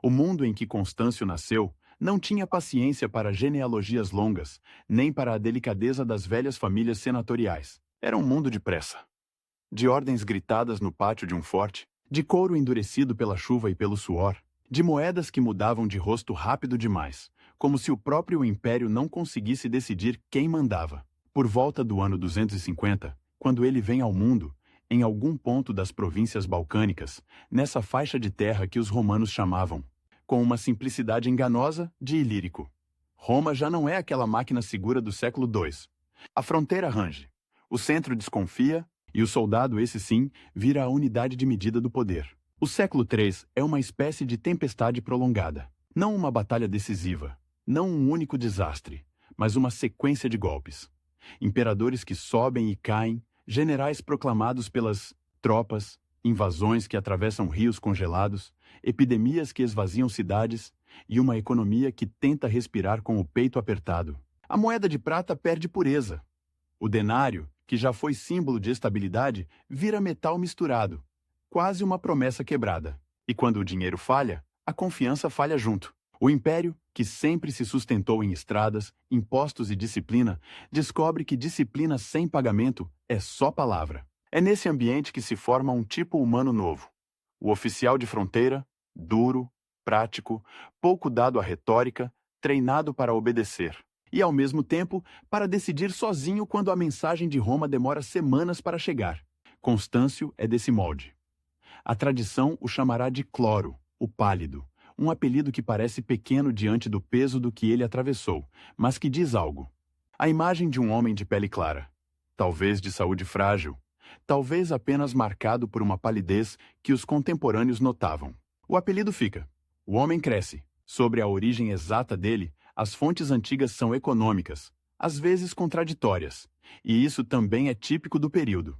O mundo em que Constâncio nasceu não tinha paciência para genealogias longas, nem para a delicadeza das velhas famílias senatoriais. Era um mundo de pressa. De ordens gritadas no pátio de um forte, de couro endurecido pela chuva e pelo suor, de moedas que mudavam de rosto rápido demais, como se o próprio império não conseguisse decidir quem mandava. Por volta do ano 250, quando ele vem ao mundo, em algum ponto das províncias balcânicas, nessa faixa de terra que os romanos chamavam, com uma simplicidade enganosa, de Ilírico. Roma já não é aquela máquina segura do século II. A fronteira range, o centro desconfia, e o soldado, esse sim, vira a unidade de medida do poder. O século III é uma espécie de tempestade prolongada. Não uma batalha decisiva, não um único desastre, mas uma sequência de golpes. Imperadores que sobem e caem, generais proclamados pelas tropas, invasões que atravessam rios congelados, epidemias que esvaziam cidades e uma economia que tenta respirar com o peito apertado. A moeda de prata perde pureza. O denário, que já foi símbolo de estabilidade, vira metal misturado, quase uma promessa quebrada. E quando o dinheiro falha, a confiança falha junto. O império, que sempre se sustentou em estradas, impostos e disciplina, descobre que disciplina sem pagamento é só palavra. É nesse ambiente que se forma um tipo humano novo. O oficial de fronteira, duro, prático, pouco dado à retórica, treinado para obedecer. E, ao mesmo tempo, para decidir sozinho quando a mensagem de Roma demora semanas para chegar. Constâncio é desse molde. A tradição o chamará de Cloro, o pálido, um apelido que parece pequeno diante do peso do que ele atravessou, mas que diz algo. A imagem de um homem de pele clara, talvez de saúde frágil, talvez apenas marcado por uma palidez que os contemporâneos notavam. O apelido fica. O homem cresce. Sobre a origem exata dele, as fontes antigas são econômicas, às vezes contraditórias, e isso também é típico do período.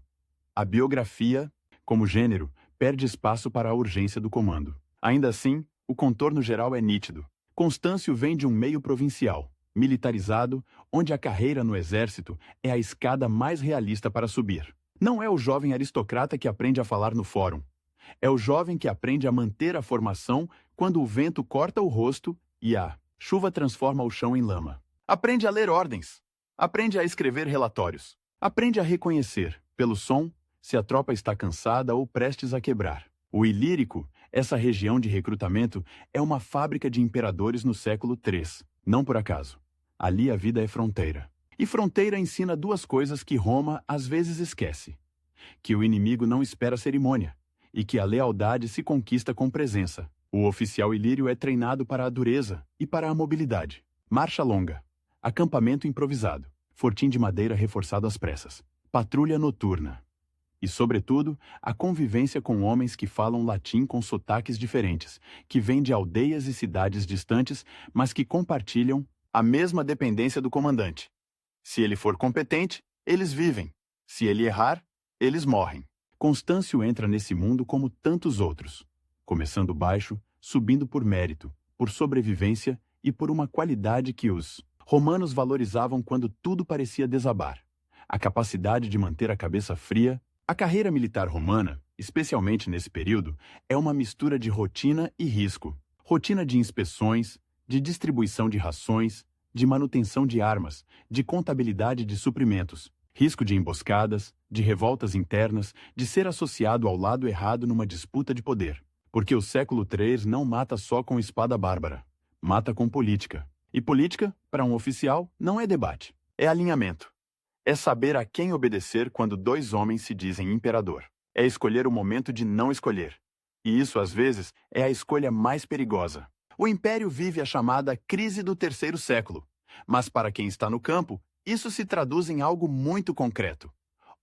A biografia, como gênero, perde espaço para a urgência do comando. Ainda assim, o contorno geral é nítido. Constâncio vem de um meio provincial, militarizado, onde a carreira no exército é a escada mais realista para subir. Não é o jovem aristocrata que aprende a falar no fórum. É o jovem que aprende a manter a formação quando o vento corta o rosto e a chuva transforma o chão em lama. Aprende a ler ordens. Aprende a escrever relatórios. Aprende a reconhecer, pelo som, se a tropa está cansada ou prestes a quebrar. O Ilírico, essa região de recrutamento, é uma fábrica de imperadores no século III. Não por acaso. Ali a vida é fronteira. E fronteira ensina duas coisas que Roma às vezes esquece. Que o inimigo não espera cerimônia, e que a lealdade se conquista com presença. O oficial ilírio é treinado para a dureza e para a mobilidade. Marcha longa. Acampamento improvisado. Fortim de madeira reforçado às pressas. Patrulha noturna. E, sobretudo, a convivência com homens que falam latim com sotaques diferentes, que vêm de aldeias e cidades distantes, mas que compartilham a mesma dependência do comandante. Se ele for competente, eles vivem. Se ele errar, eles morrem. Constâncio entra nesse mundo como tantos outros, começando baixo, subindo por mérito, por sobrevivência e por uma qualidade que os romanos valorizavam quando tudo parecia desabar: a capacidade de manter a cabeça fria. A carreira militar romana, especialmente nesse período, é uma mistura de rotina e risco. Rotina de inspeções, de distribuição de rações, de manutenção de armas, de contabilidade de suprimentos, risco de emboscadas, de revoltas internas, de ser associado ao lado errado numa disputa de poder. Porque o século III não mata só com espada bárbara, mata com política. E política, para um oficial, não é debate, é alinhamento. É saber a quem obedecer quando dois homens se dizem imperador. É escolher o momento de não escolher. E isso, às vezes, é a escolha mais perigosa. O império vive a chamada crise do terceiro século. Mas para quem está no campo, isso se traduz em algo muito concreto.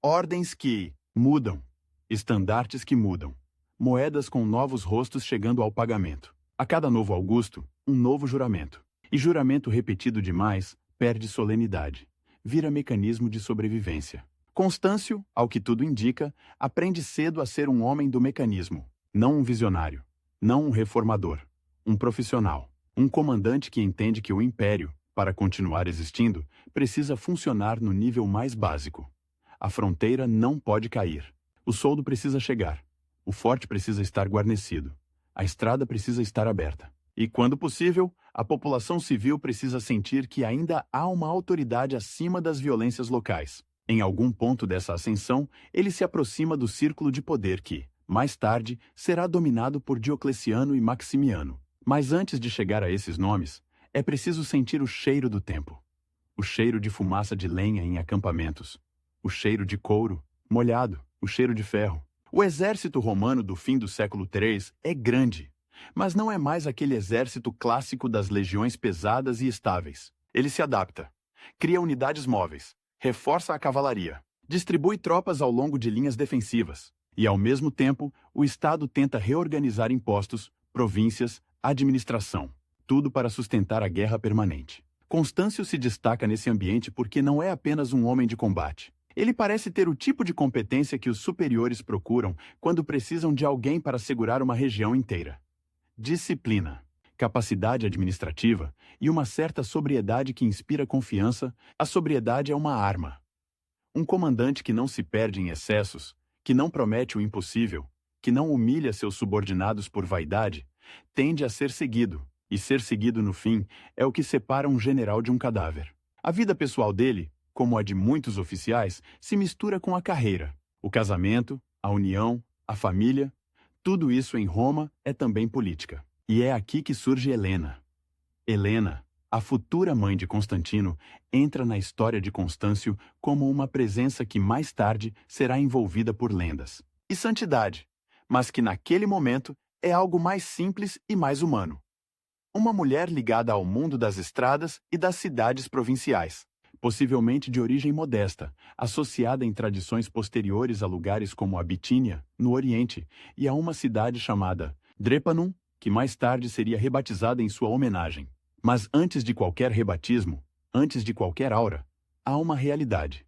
Ordens que mudam. Estandartes que mudam. Moedas com novos rostos chegando ao pagamento. A cada novo Augusto, um novo juramento. E juramento repetido demais perde solenidade. Vira mecanismo de sobrevivência. Constâncio, ao que tudo indica, aprende cedo a ser um homem do mecanismo, não um visionário, não um reformador, um profissional, um comandante que entende que o império, para continuar existindo, precisa funcionar no nível mais básico. A fronteira não pode cair. O soldo precisa chegar. O forte precisa estar guarnecido. A estrada precisa estar aberta. E, quando possível, a população civil precisa sentir que ainda há uma autoridade acima das violências locais. Em algum ponto dessa ascensão, ele se aproxima do círculo de poder que, mais tarde, será dominado por Diocleciano e Maximiano. Mas antes de chegar a esses nomes, é preciso sentir o cheiro do tempo. O cheiro de fumaça de lenha em acampamentos. O cheiro de couro molhado. O cheiro de ferro. O exército romano do fim do século III é grande, mas não é mais aquele exército clássico das legiões pesadas e estáveis. Ele se adapta, cria unidades móveis, reforça a cavalaria, distribui tropas ao longo de linhas defensivas e, ao mesmo tempo, o Estado tenta reorganizar impostos, províncias, administração, tudo para sustentar a guerra permanente. Constâncio se destaca nesse ambiente porque não é apenas um homem de combate. Ele parece ter o tipo de competência que os superiores procuram quando precisam de alguém para segurar uma região inteira. Disciplina, capacidade administrativa e uma certa sobriedade que inspira confiança. A sobriedade é uma arma. Um comandante que não se perde em excessos, que não promete o impossível, que não humilha seus subordinados por vaidade, tende a ser seguido, e ser seguido no fim é o que separa um general de um cadáver. A vida pessoal dele, como a de muitos oficiais, se mistura com a carreira. O casamento, a união, a família, tudo isso em Roma é também política. E é aqui que surge Helena. Helena, a futura mãe de Constantino, entra na história de Constâncio como uma presença que mais tarde será envolvida por lendas e santidade, mas que naquele momento é algo mais simples e mais humano. Uma mulher ligada ao mundo das estradas e das cidades provinciais. Possivelmente de origem modesta, associada em tradições posteriores a lugares como a Bitínia, no Oriente, e a uma cidade chamada Drepanum, que mais tarde seria rebatizada em sua homenagem. Mas antes de qualquer rebatismo, antes de qualquer aura, há uma realidade.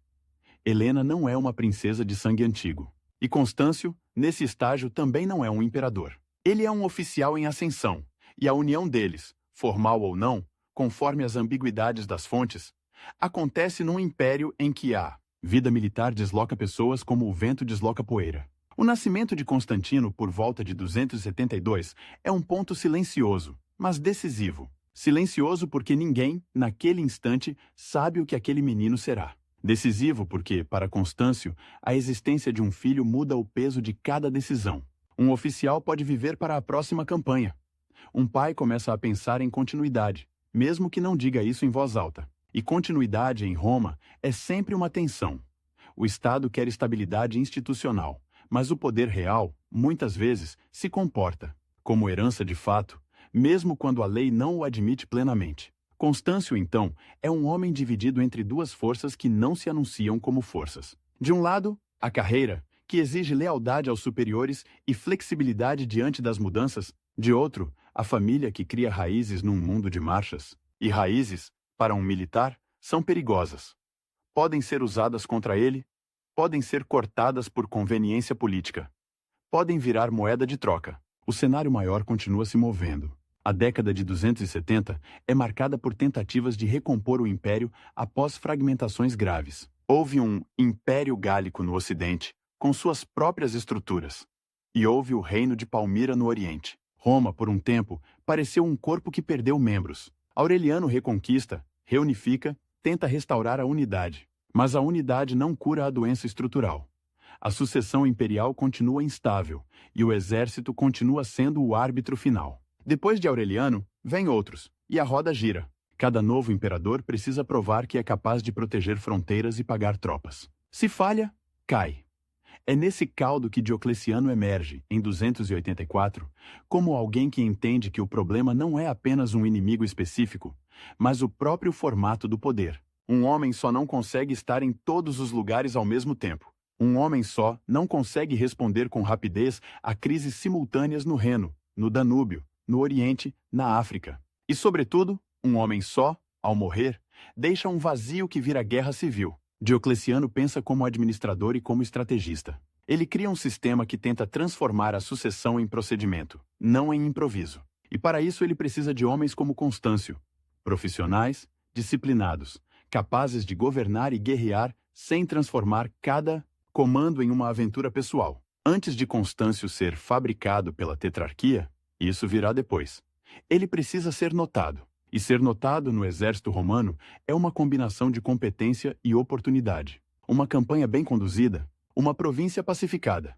Helena não é uma princesa de sangue antigo. E Constâncio, nesse estágio, também não é um imperador. Ele é um oficial em ascensão, e a união deles, formal ou não, conforme as ambiguidades das fontes, acontece num império em que a vida militar desloca pessoas como o vento desloca poeira. O nascimento de Constantino, por volta de 272, é um ponto silencioso, mas decisivo. Silencioso porque ninguém, naquele instante, sabe o que aquele menino será. Decisivo porque, para Constâncio, a existência de um filho muda o peso de cada decisão. Um oficial pode viver para a próxima campanha. Um pai começa a pensar em continuidade, mesmo que não diga isso em voz alta. E continuidade em Roma é sempre uma tensão. O Estado quer estabilidade institucional, mas o poder real, muitas vezes, se comporta como herança de fato, mesmo quando a lei não o admite plenamente. Constâncio, então, é um homem dividido entre duas forças que não se anunciam como forças. De um lado, a carreira, que exige lealdade aos superiores e flexibilidade diante das mudanças. De outro, a família que cria raízes num mundo de marchas. E raízes, para um militar, são perigosas. Podem ser usadas contra ele, podem ser cortadas por conveniência política, podem virar moeda de troca. O cenário maior continua se movendo. A década de 270 é marcada por tentativas de recompor o império após fragmentações graves. Houve um Império Gálico no Ocidente, com suas próprias estruturas, e houve o Reino de Palmira no Oriente. Roma, por um tempo, pareceu um corpo que perdeu membros. Aureliano reconquista, reunifica, tenta restaurar a unidade. Mas a unidade não cura a doença estrutural. A sucessão imperial continua instável, e o exército continua sendo o árbitro final. Depois de Aureliano, vem outros, e a roda gira. Cada novo imperador precisa provar que é capaz de proteger fronteiras e pagar tropas. Se falha, cai. É nesse caldo que Diocleciano emerge, em 284, como alguém que entende que o problema não é apenas um inimigo específico, mas o próprio formato do poder. Um homem só não consegue estar em todos os lugares ao mesmo tempo. Um homem só não consegue responder com rapidez a crises simultâneas no Reno, no Danúbio, no Oriente, na África. E, sobretudo, um homem só, ao morrer, deixa um vazio que vira guerra civil. Diocleciano pensa como administrador e como estrategista. Ele cria um sistema que tenta transformar a sucessão em procedimento, não em improviso. E para isso ele precisa de homens como Constâncio, profissionais, disciplinados, capazes de governar e guerrear sem transformar cada comando em uma aventura pessoal. Antes de Constâncio ser fabricado pela tetrarquia, Isso virá depois. Ele precisa ser notado. E ser notado no exército romano é uma combinação de competência e oportunidade. Uma campanha bem conduzida, uma província pacificada,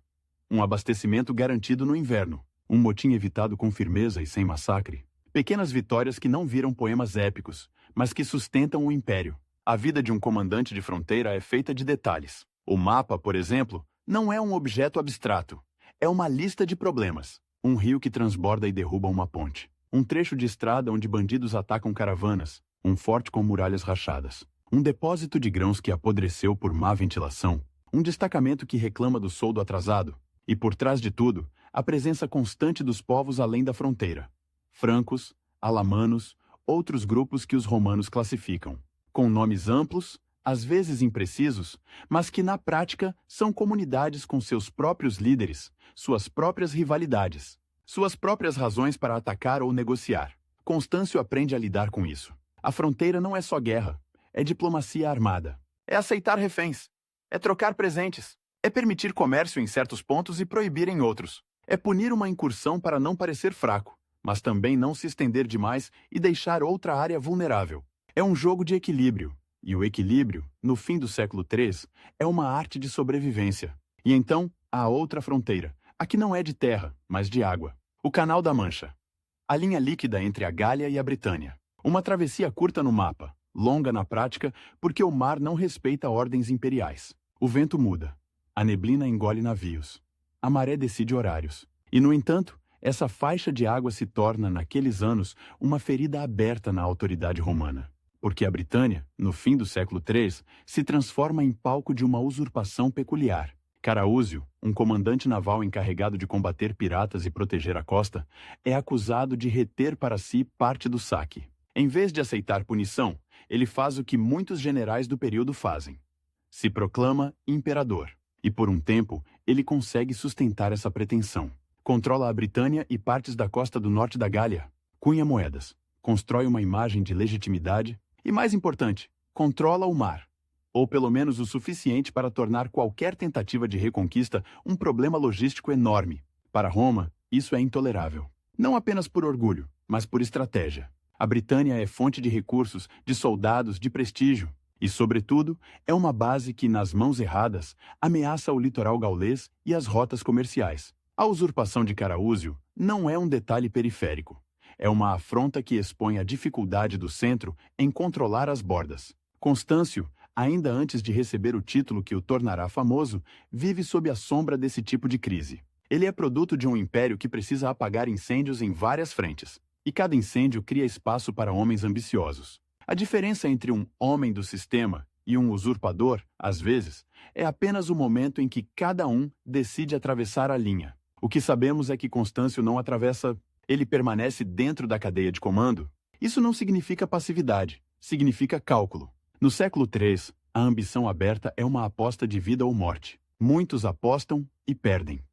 um abastecimento garantido no inverno, um motim evitado com firmeza e sem massacre. Pequenas vitórias que não viram poemas épicos, mas que sustentam o império. A vida de um comandante de fronteira é feita de detalhes. O mapa, por exemplo, não é um objeto abstrato. É uma lista de problemas. Um rio que transborda e derruba uma ponte. Um trecho de estrada onde bandidos atacam caravanas. Um forte com muralhas rachadas. Um depósito de grãos que apodreceu por má ventilação. Um destacamento que reclama do soldo atrasado. E por trás de tudo, a presença constante dos povos além da fronteira. Francos, alamanos, outros grupos que os romanos classificam. Com nomes amplos, às vezes imprecisos, mas que na prática são comunidades com seus próprios líderes, suas próprias rivalidades, suas próprias razões para atacar ou negociar. Constâncio aprende a lidar com isso. A fronteira não é só guerra, é diplomacia armada. É aceitar reféns, é trocar presentes, é permitir comércio em certos pontos e proibir em outros. É punir uma incursão para não parecer fraco, mas também não se estender demais e deixar outra área vulnerável. É um jogo de equilíbrio. E o equilíbrio, no fim do século III, é uma arte de sobrevivência. E então, há outra fronteira, a que não é de terra, mas de água. O Canal da Mancha. A linha líquida entre a Gália e a Britânia. Uma travessia curta no mapa, longa na prática, porque o mar não respeita ordens imperiais. O vento muda. A neblina engole navios. A maré decide horários. E, no entanto, essa faixa de água se torna, naqueles anos, uma ferida aberta na autoridade romana. Porque a Britânia, no fim do século III, se transforma em palco de uma usurpação peculiar. Caraúzio, um comandante naval encarregado de combater piratas e proteger a costa, é acusado de reter para si parte do saque. Em vez de aceitar punição, ele faz o que muitos generais do período fazem. Se proclama imperador. E por um tempo, ele consegue sustentar essa pretensão. Controla a Britânia e partes da costa do norte da Gália. Cunha moedas. Constrói uma imagem de legitimidade. E mais importante, controla o mar. Ou pelo menos o suficiente para tornar qualquer tentativa de reconquista um problema logístico enorme. Para Roma, isso é intolerável. Não apenas por orgulho, mas por estratégia. A Britânia é fonte de recursos, de soldados, de prestígio. E, sobretudo, é uma base que, nas mãos erradas, ameaça o litoral gaulês e as rotas comerciais. A usurpação de Caraúzio não é um detalhe periférico. É uma afronta que expõe a dificuldade do centro em controlar as bordas. Constâncio, ainda antes de receber o título que o tornará famoso, vive sob a sombra desse tipo de crise. Ele é produto de um império que precisa apagar incêndios em várias frentes. E cada incêndio cria espaço para homens ambiciosos. A diferença entre um homem do sistema e um usurpador, às vezes, é apenas o momento em que cada um decide atravessar a linha. O que sabemos é que Constâncio não atravessa. Ele permanece dentro da cadeia de comando. Isso não significa passividade, significa cálculo. No século III, a ambição aberta é uma aposta de vida ou morte. Muitos apostam e perdem.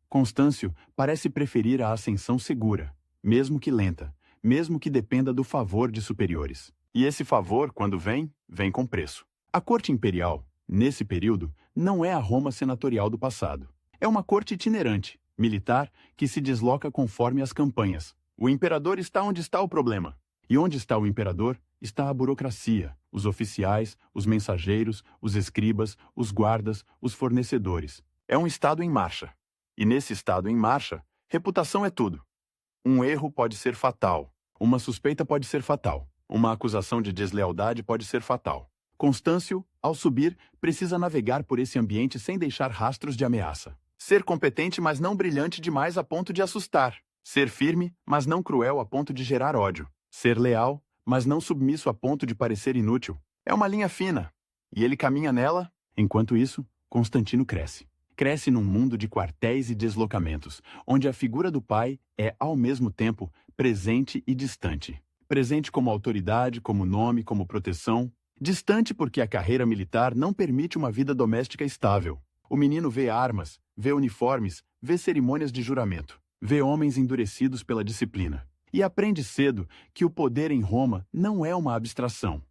Constâncio parece preferir a ascensão segura, mesmo que lenta, mesmo que dependa do favor de superiores. E esse favor, quando vem, vem com preço. A corte imperial, nesse período, não é a Roma senatorial do passado. É uma corte itinerante, militar, que se desloca conforme as campanhas. O imperador está onde está o problema. E onde está o imperador, está a burocracia, os oficiais, os mensageiros, os escribas, os guardas, os fornecedores. É um estado em marcha. E nesse estado em marcha, reputação é tudo. Um erro pode ser fatal. Uma suspeita pode ser fatal. Uma acusação de deslealdade pode ser fatal. Constâncio, ao subir, precisa navegar por esse ambiente sem deixar rastros de ameaça. Ser competente, mas não brilhante demais a ponto de assustar. Ser firme, mas não cruel a ponto de gerar ódio. Ser leal, mas não submisso a ponto de parecer inútil. É uma linha fina. E ele caminha nela. Enquanto isso, Constantino cresce. Cresce num mundo de quartéis e deslocamentos, onde a figura do pai é, ao mesmo tempo, presente e distante. Presente como autoridade, como nome, como proteção. Distante porque a carreira militar não permite uma vida doméstica estável. O menino vê armas, vê uniformes, vê cerimônias de juramento, vê homens endurecidos pela disciplina. E aprende cedo que o poder em Roma não é uma abstração.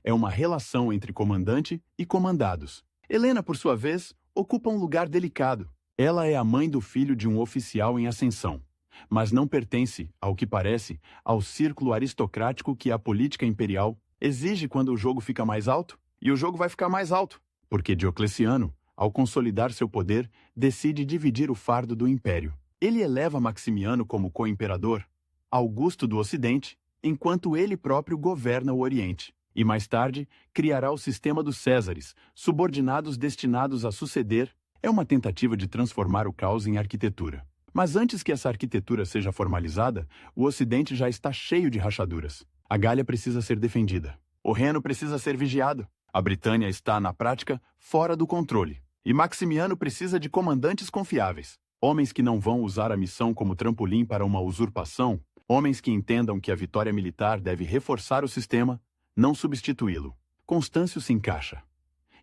É uma relação entre comandante e comandados. Helena, por sua vez, ocupa um lugar delicado. Ela é a mãe do filho de um oficial em ascensão. mas não pertence, ao que parece, ao círculo aristocrático que a política imperial exige quando o jogo fica mais alto, e o jogo vai ficar mais alto, porque Diocleciano, ao consolidar seu poder, decide dividir o fardo do império. Ele eleva Maximiano como co-imperador, Augusto do Ocidente, enquanto ele próprio governa o Oriente. E mais tarde, criará o sistema dos Césares, subordinados destinados a suceder. É uma tentativa de transformar o caos em arquitetura. Mas antes que essa arquitetura seja formalizada, o Ocidente já está cheio de rachaduras. A Gália precisa ser defendida. O Reno precisa ser vigiado. A Britânia está, na prática, fora do controle. E Maximiano precisa de comandantes confiáveis. Homens que não vão usar a missão como trampolim para uma usurpação. Homens que entendam que a vitória militar deve reforçar o sistema, não substituí-lo. Constâncio se encaixa.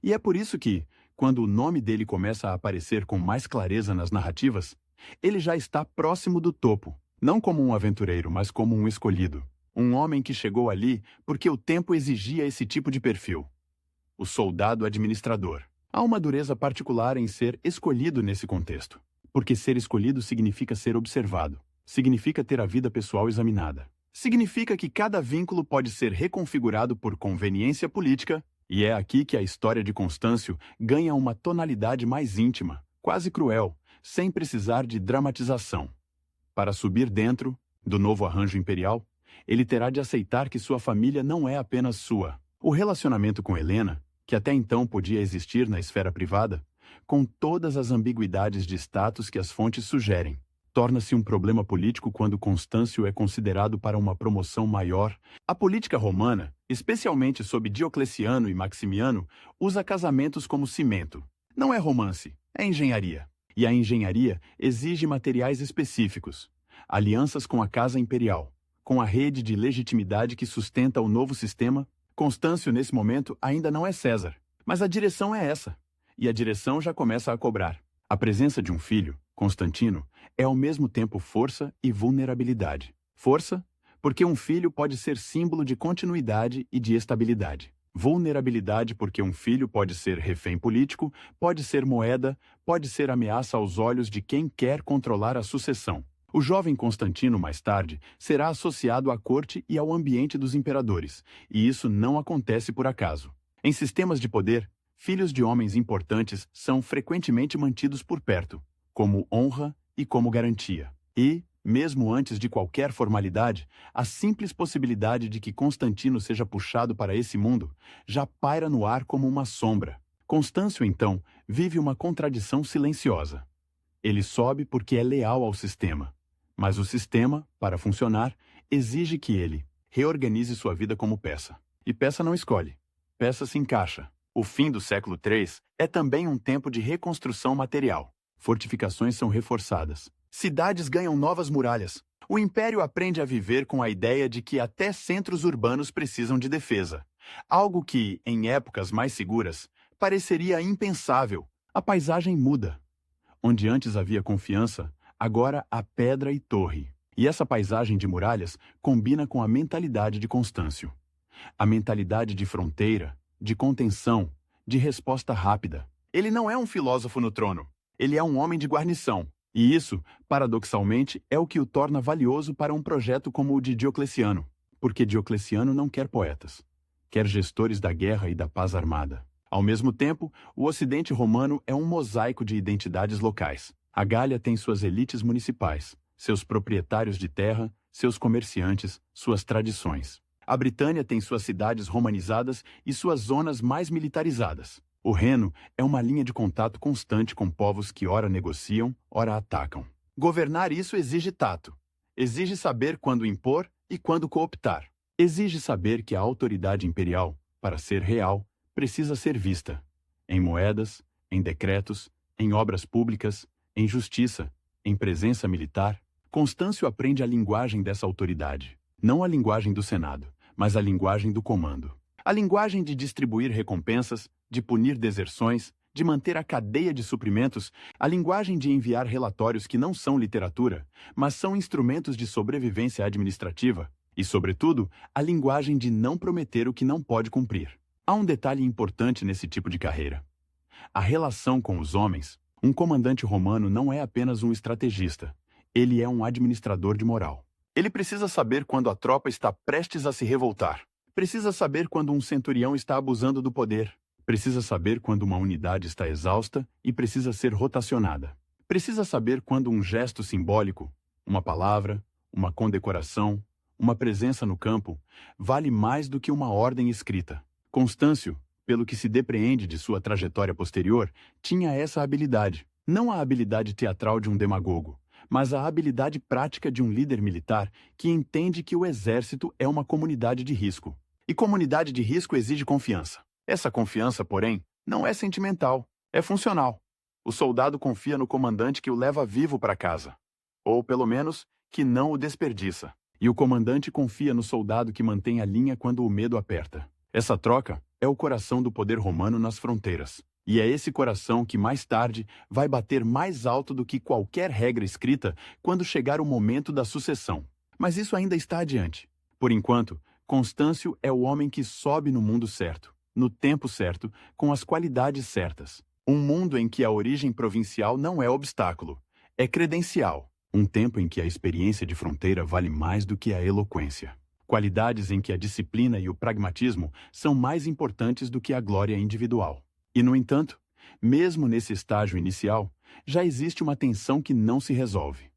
E é por isso que, quando o nome dele começa a aparecer com mais clareza nas narrativas, ele já está próximo do topo, não como um aventureiro, mas como um escolhido. Um homem que chegou ali porque o tempo exigia esse tipo de perfil. O soldado administrador. Há uma dureza particular em ser escolhido nesse contexto, porque ser escolhido significa ser observado, significa ter a vida pessoal examinada, significa que cada vínculo pode ser reconfigurado por conveniência política, e é aqui que a história de Constâncio ganha uma tonalidade mais íntima, quase cruel, sem precisar de dramatização. Para subir dentro do novo arranjo imperial, ele terá de aceitar que sua família não é apenas sua. O relacionamento com Helena, que até então podia existir na esfera privada, com todas as ambiguidades de status que as fontes sugerem, torna-se um problema político quando Constâncio é considerado para uma promoção maior. A política romana, especialmente sob Diocleciano e Maximiano, usa casamentos como cimento. Não é romance, é engenharia. E a engenharia exige materiais específicos, alianças com a casa imperial, com a rede de legitimidade que sustenta o novo sistema. Constâncio, nesse momento, ainda não é César, mas a direção é essa, e a direção já começa a cobrar. A presença de um filho, Constantino, é ao mesmo tempo força e vulnerabilidade. Força, porque um filho pode ser símbolo de continuidade e de estabilidade. Vulnerabilidade, porque um filho pode ser refém político, pode ser moeda, pode ser ameaça aos olhos de quem quer controlar a sucessão. O jovem Constantino, mais tarde, será associado à corte e ao ambiente dos imperadores, e isso não acontece por acaso. Em sistemas de poder, filhos de homens importantes são frequentemente mantidos por perto, como honra e como garantia. E, mesmo antes de qualquer formalidade, a simples possibilidade de que Constantino seja puxado para esse mundo já paira no ar como uma sombra. Constâncio, então, vive uma contradição silenciosa. Ele sobe porque é leal ao sistema. Mas o sistema, para funcionar, exige que ele reorganize sua vida como peça. E peça não escolhe. Peça se encaixa. O fim do século III é também um tempo de reconstrução material. Fortificações são reforçadas. Cidades ganham novas muralhas. O Império aprende a viver com a ideia de que até centros urbanos precisam de defesa. Algo que, em épocas mais seguras, pareceria impensável. A paisagem muda. Onde antes havia confiança, agora há pedra e torre. E essa paisagem de muralhas combina com a mentalidade de Constâncio. A mentalidade de fronteira, de contenção, de resposta rápida. Ele não é um filósofo no trono. Ele é um homem de guarnição. E isso, paradoxalmente, é o que o torna valioso para um projeto como o de Diocleciano. Porque Diocleciano não quer poetas. Quer gestores da guerra e da paz armada. Ao mesmo tempo, o Ocidente romano é um mosaico de identidades locais. A Gália tem suas elites municipais, seus proprietários de terra, seus comerciantes, suas tradições. A Britânia tem suas cidades romanizadas e suas zonas mais militarizadas. O Reno é uma linha de contato constante com povos que ora negociam, ora atacam. Governar isso exige tato. Exige saber quando impor e quando cooptar. Exige saber que a autoridade imperial, para ser real, precisa ser vista. Em moedas, em decretos, em obras públicas, em justiça, em presença militar. Constâncio aprende a linguagem dessa autoridade. Não a linguagem do Senado, mas a linguagem do comando. A linguagem de distribuir recompensas, de punir deserções, de manter a cadeia de suprimentos, a linguagem de enviar relatórios que não são literatura, mas são instrumentos de sobrevivência administrativa, e, sobretudo, a linguagem de não prometer o que não pode cumprir. Há um detalhe importante nesse tipo de carreira. A relação com os homens. Um comandante romano não é apenas um estrategista. Ele é um administrador de moral. Ele precisa saber quando a tropa está prestes a se revoltar. Precisa saber quando um centurião está abusando do poder. Precisa saber quando uma unidade está exausta e precisa ser rotacionada. Precisa saber quando um gesto simbólico, uma palavra, uma condecoração, uma presença no campo, vale mais do que uma ordem escrita. Constâncio, pelo que se depreende de sua trajetória posterior, tinha essa habilidade. Não a habilidade teatral de um demagogo, mas a habilidade prática de um líder militar que entende que o exército é uma comunidade de risco. E comunidade de risco exige confiança. Essa confiança, porém, não é sentimental, é funcional. O soldado confia no comandante que o leva vivo para casa. Ou, pelo menos, que não o desperdiça. E o comandante confia no soldado que mantém a linha quando o medo aperta. Essa troca é o coração do poder romano nas fronteiras. E é esse coração que, mais tarde, vai bater mais alto do que qualquer regra escrita quando chegar o momento da sucessão. Mas isso ainda está adiante. Por enquanto, Constâncio é o homem que sobe no mundo certo, no tempo certo, com as qualidades certas. Um mundo em que a origem provincial não é obstáculo, é credencial. Um tempo em que a experiência de fronteira vale mais do que a eloquência. Qualidades em que a disciplina e o pragmatismo são mais importantes do que a glória individual. E, no entanto, mesmo nesse estágio inicial, já existe uma tensão que não se resolve.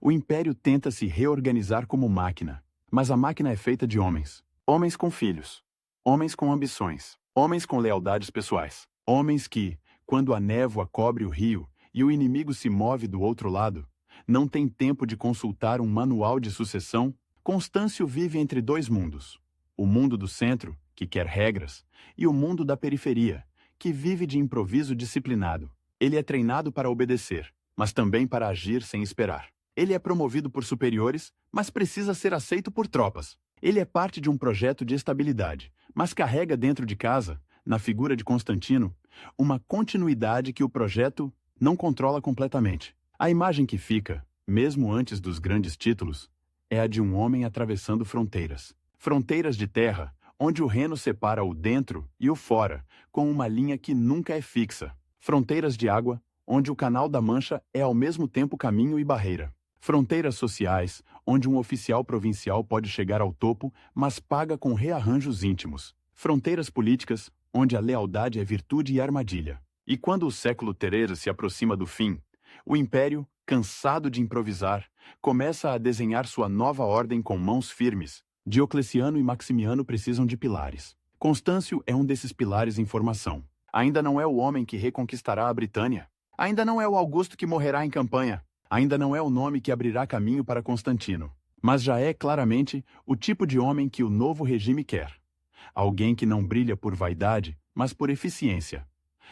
O império tenta se reorganizar como máquina, mas a máquina é feita de homens. Homens com filhos, homens com ambições, homens com lealdades pessoais, homens que, quando a névoa cobre o rio e o inimigo se move do outro lado, não tem tempo de consultar um manual de sucessão. Constâncio vive entre dois mundos. O mundo do centro, que quer regras, e o mundo da periferia, que vive de improviso disciplinado. Ele é treinado para obedecer, mas também para agir sem esperar. Ele é promovido por superiores, mas precisa ser aceito por tropas. Ele é parte de um projeto de estabilidade, mas carrega dentro de casa, na figura de Constantino, uma continuidade que o projeto não controla completamente. A imagem que fica, mesmo antes dos grandes títulos, é a de um homem atravessando fronteiras. Fronteiras de terra, onde o Reno separa o dentro e o fora, com uma linha que nunca é fixa. Fronteiras de água, onde o Canal da Mancha é ao mesmo tempo caminho e barreira. Fronteiras sociais, onde um oficial provincial pode chegar ao topo, mas paga com rearranjos íntimos. Fronteiras políticas, onde a lealdade é virtude e armadilha. E quando o século XIII se aproxima do fim, o Império, cansado de improvisar, começa a desenhar sua nova ordem com mãos firmes. Diocleciano e Maximiano precisam de pilares. Constâncio é um desses pilares em formação. Ainda não é o homem que reconquistará a Britânia. Ainda não é o Augusto que morrerá em campanha. Ainda não é o nome que abrirá caminho para Constantino. Mas já é, claramente, o tipo de homem que o novo regime quer. Alguém que não brilha por vaidade, mas por eficiência.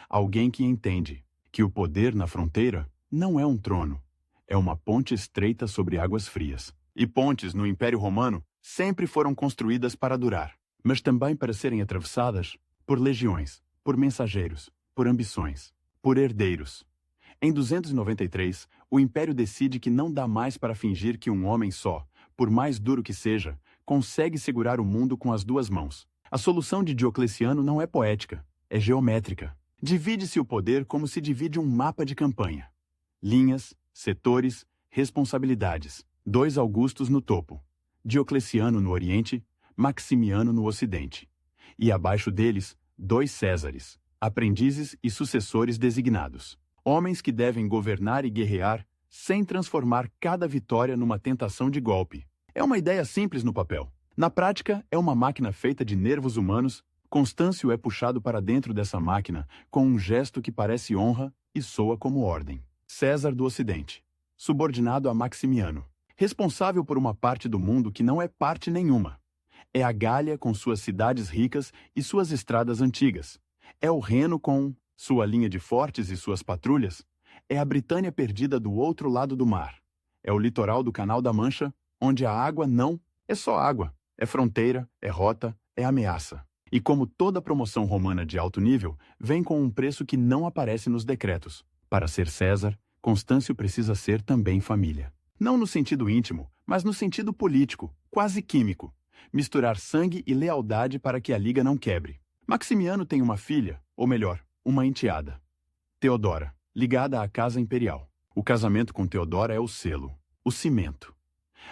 Alguém que entende que o poder na fronteira não é um trono, é uma ponte estreita sobre águas frias. E pontes no Império Romano sempre foram construídas para durar, mas também para serem atravessadas por legiões, por mensageiros, por ambições, por herdeiros. Em 293, o Império decide que não dá mais para fingir que um homem só, por mais duro que seja, consegue segurar o mundo com as duas mãos. A solução de Diocleciano não é poética, é geométrica. Divide-se o poder como se divide um mapa de campanha. Linhas, setores, responsabilidades. 2 Augustos no topo. Diocleciano no Oriente, Maximiano no Ocidente. E abaixo deles, 2 Césares, aprendizes e sucessores designados. Homens que devem governar e guerrear sem transformar cada vitória numa tentação de golpe. É uma ideia simples no papel. Na prática, é uma máquina feita de nervos humanos. Constâncio é puxado para dentro dessa máquina com um gesto que parece honra e soa como ordem. César do Ocidente, subordinado a Maximiano, responsável por uma parte do mundo que não é parte nenhuma. É a Gália com suas cidades ricas e suas estradas antigas. É o Reno com sua linha de fortes e suas patrulhas. É a Britânia perdida do outro lado do mar. É o litoral do Canal da Mancha, onde a água não é só água. É fronteira, é rota, é ameaça. E como toda promoção romana de alto nível, vem com um preço que não aparece nos decretos. Para ser César, Constâncio precisa ser também família. Não no sentido íntimo, mas no sentido político, quase químico. Misturar sangue e lealdade para que a liga não quebre. Maximiano tem uma filha, ou melhor, uma enteada. Teodora, ligada à casa imperial. O casamento com Teodora é o selo. o cimento.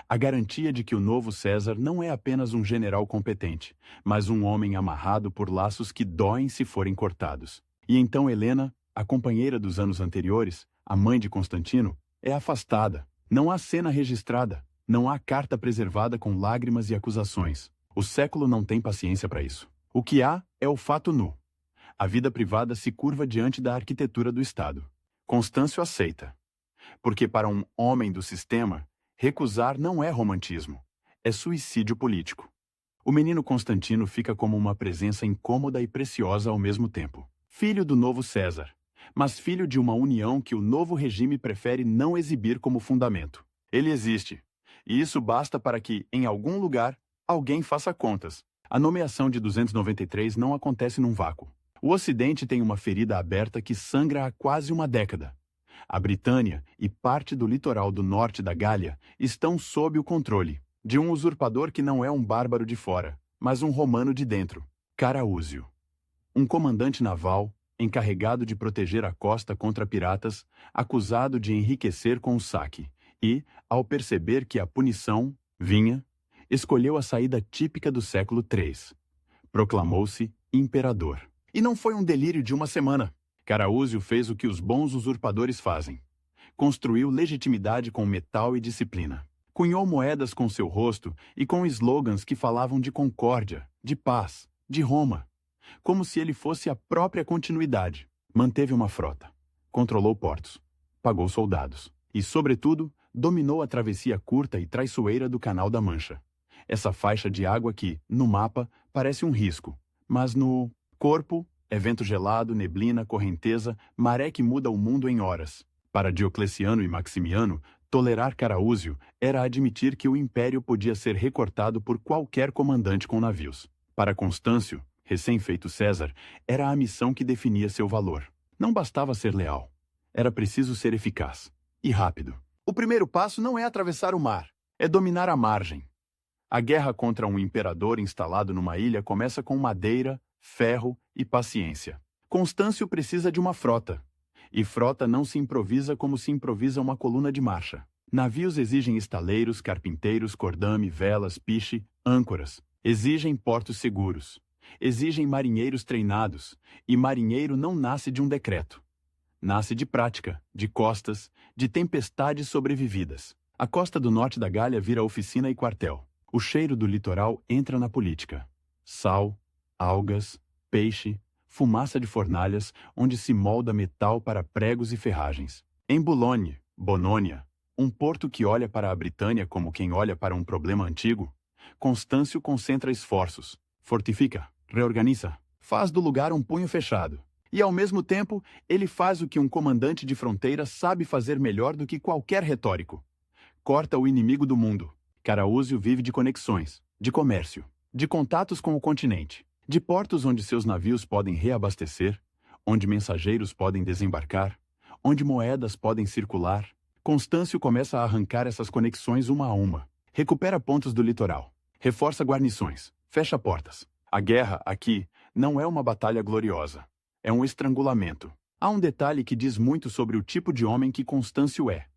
A garantia de que o novo César não é apenas um general competente, mas um homem amarrado por laços que doem se forem cortados. E então Helena, a companheira dos anos anteriores, a mãe de Constantino, é afastada. Não há cena registrada, não há carta preservada com lágrimas e acusações. O século não tem paciência para isso. O que há é o fato nu. A vida privada se curva diante da arquitetura do Estado. Constâncio aceita. Porque para um homem do sistema, recusar não é romantismo, é suicídio político. O menino Constantino fica como uma presença incômoda e preciosa ao mesmo tempo. Filho do novo César, mas filho de uma união que o novo regime prefere não exibir como fundamento. Ele existe, e isso basta para que, em algum lugar, alguém faça contas. A nomeação de 293 não acontece num vácuo. O Ocidente tem uma ferida aberta que sangra há quase uma década. A Britânia e parte do litoral do norte da Gália estão sob o controle de um usurpador que não é um bárbaro de fora, mas um romano de dentro, Caraúzio. Um comandante naval, encarregado de proteger a costa contra piratas, acusado de enriquecer com o saque, e, ao perceber que a punição vinha, escolheu a saída típica do século III. Proclamou-se imperador. E não foi um delírio de uma semana. Caraúzio fez o que os bons usurpadores fazem. Construiu legitimidade com metal e disciplina. Cunhou moedas com seu rosto e com slogans que falavam de concórdia, de paz, de Roma. Como se ele fosse a própria continuidade. Manteve uma frota. Controlou portos. Pagou soldados. E, sobretudo, dominou a travessia curta e traiçoeira do Canal da Mancha. Essa faixa de água que, no mapa, parece um risco, mas no corpo é vento gelado, neblina, correnteza, maré que muda o mundo em horas. Para Diocleciano e Maximiano, tolerar Caraúzio era admitir que o império podia ser recortado por qualquer comandante com navios. Para Constâncio, recém-feito César, era a missão que definia seu valor. Não bastava ser leal. Era preciso ser eficaz. E rápido. O primeiro passo não é atravessar o mar, é dominar a margem. A guerra contra um imperador instalado numa ilha começa com madeira, ferro e paciência. Constâncio precisa de uma frota. E frota não se improvisa como se improvisa uma coluna de marcha. Navios exigem estaleiros, carpinteiros, cordame, velas, piche, âncoras. Exigem portos seguros. Exigem marinheiros treinados. E marinheiro não nasce de um decreto. Nasce de prática, de costas, de tempestades sobrevividas. A costa do norte da Gália vira oficina e quartel. O cheiro do litoral entra na política. Sal, algas, peixe, fumaça de fornalhas, onde se molda metal para pregos e ferragens. Em Boulogne, Bonônia, um porto que olha para a Britânia como quem olha para um problema antigo, Constâncio concentra esforços, fortifica, reorganiza, faz do lugar um punho fechado. E, ao mesmo tempo, ele faz o que um comandante de fronteira sabe fazer melhor do que qualquer retórico. Corta o inimigo do mundo. Caraúzio vive de conexões, de comércio, de contatos com o continente, de portos onde seus navios podem reabastecer, onde mensageiros podem desembarcar, onde moedas podem circular. Constâncio começa a arrancar essas conexões uma a uma. Recupera pontos do litoral, reforça guarnições, fecha portas. A guerra, aqui, não é uma batalha gloriosa. É um estrangulamento. Há um detalhe que diz muito sobre o tipo de homem que Constâncio é.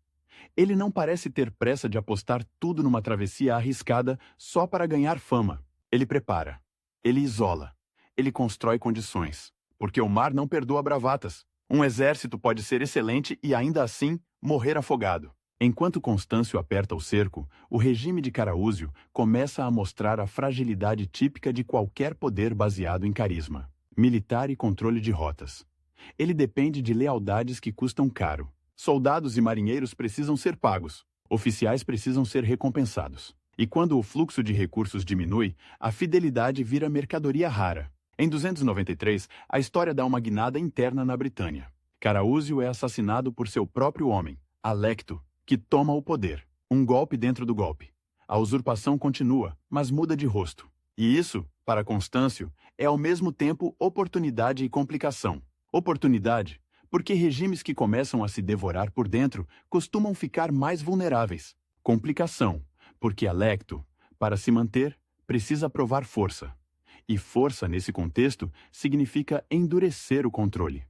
Ele não parece ter pressa de apostar tudo numa travessia arriscada só para ganhar fama. Ele prepara. Ele isola. Ele constrói condições. Porque o mar não perdoa bravatas. Um exército pode ser excelente e, ainda assim, morrer afogado. Enquanto Constâncio aperta o cerco, o regime de Caraúzio começa a mostrar a fragilidade típica de qualquer poder baseado em carisma, militar e controle de rotas. Ele depende de lealdades que custam caro. Soldados e marinheiros precisam ser pagos. Oficiais precisam ser recompensados. E quando o fluxo de recursos diminui, a fidelidade vira mercadoria rara. Em 293, a história dá uma guinada interna na Britânia. Caraúzio é assassinado por seu próprio homem, Alecto, que toma o poder. Um golpe dentro do golpe. A usurpação continua, mas muda de rosto. E isso, para Constâncio, é ao mesmo tempo oportunidade e complicação. Oportunidade, porque regimes que começam a se devorar por dentro costumam ficar mais vulneráveis. Complicação, porque Alecto, para se manter, precisa provar força. E força, nesse contexto, significa endurecer o controle.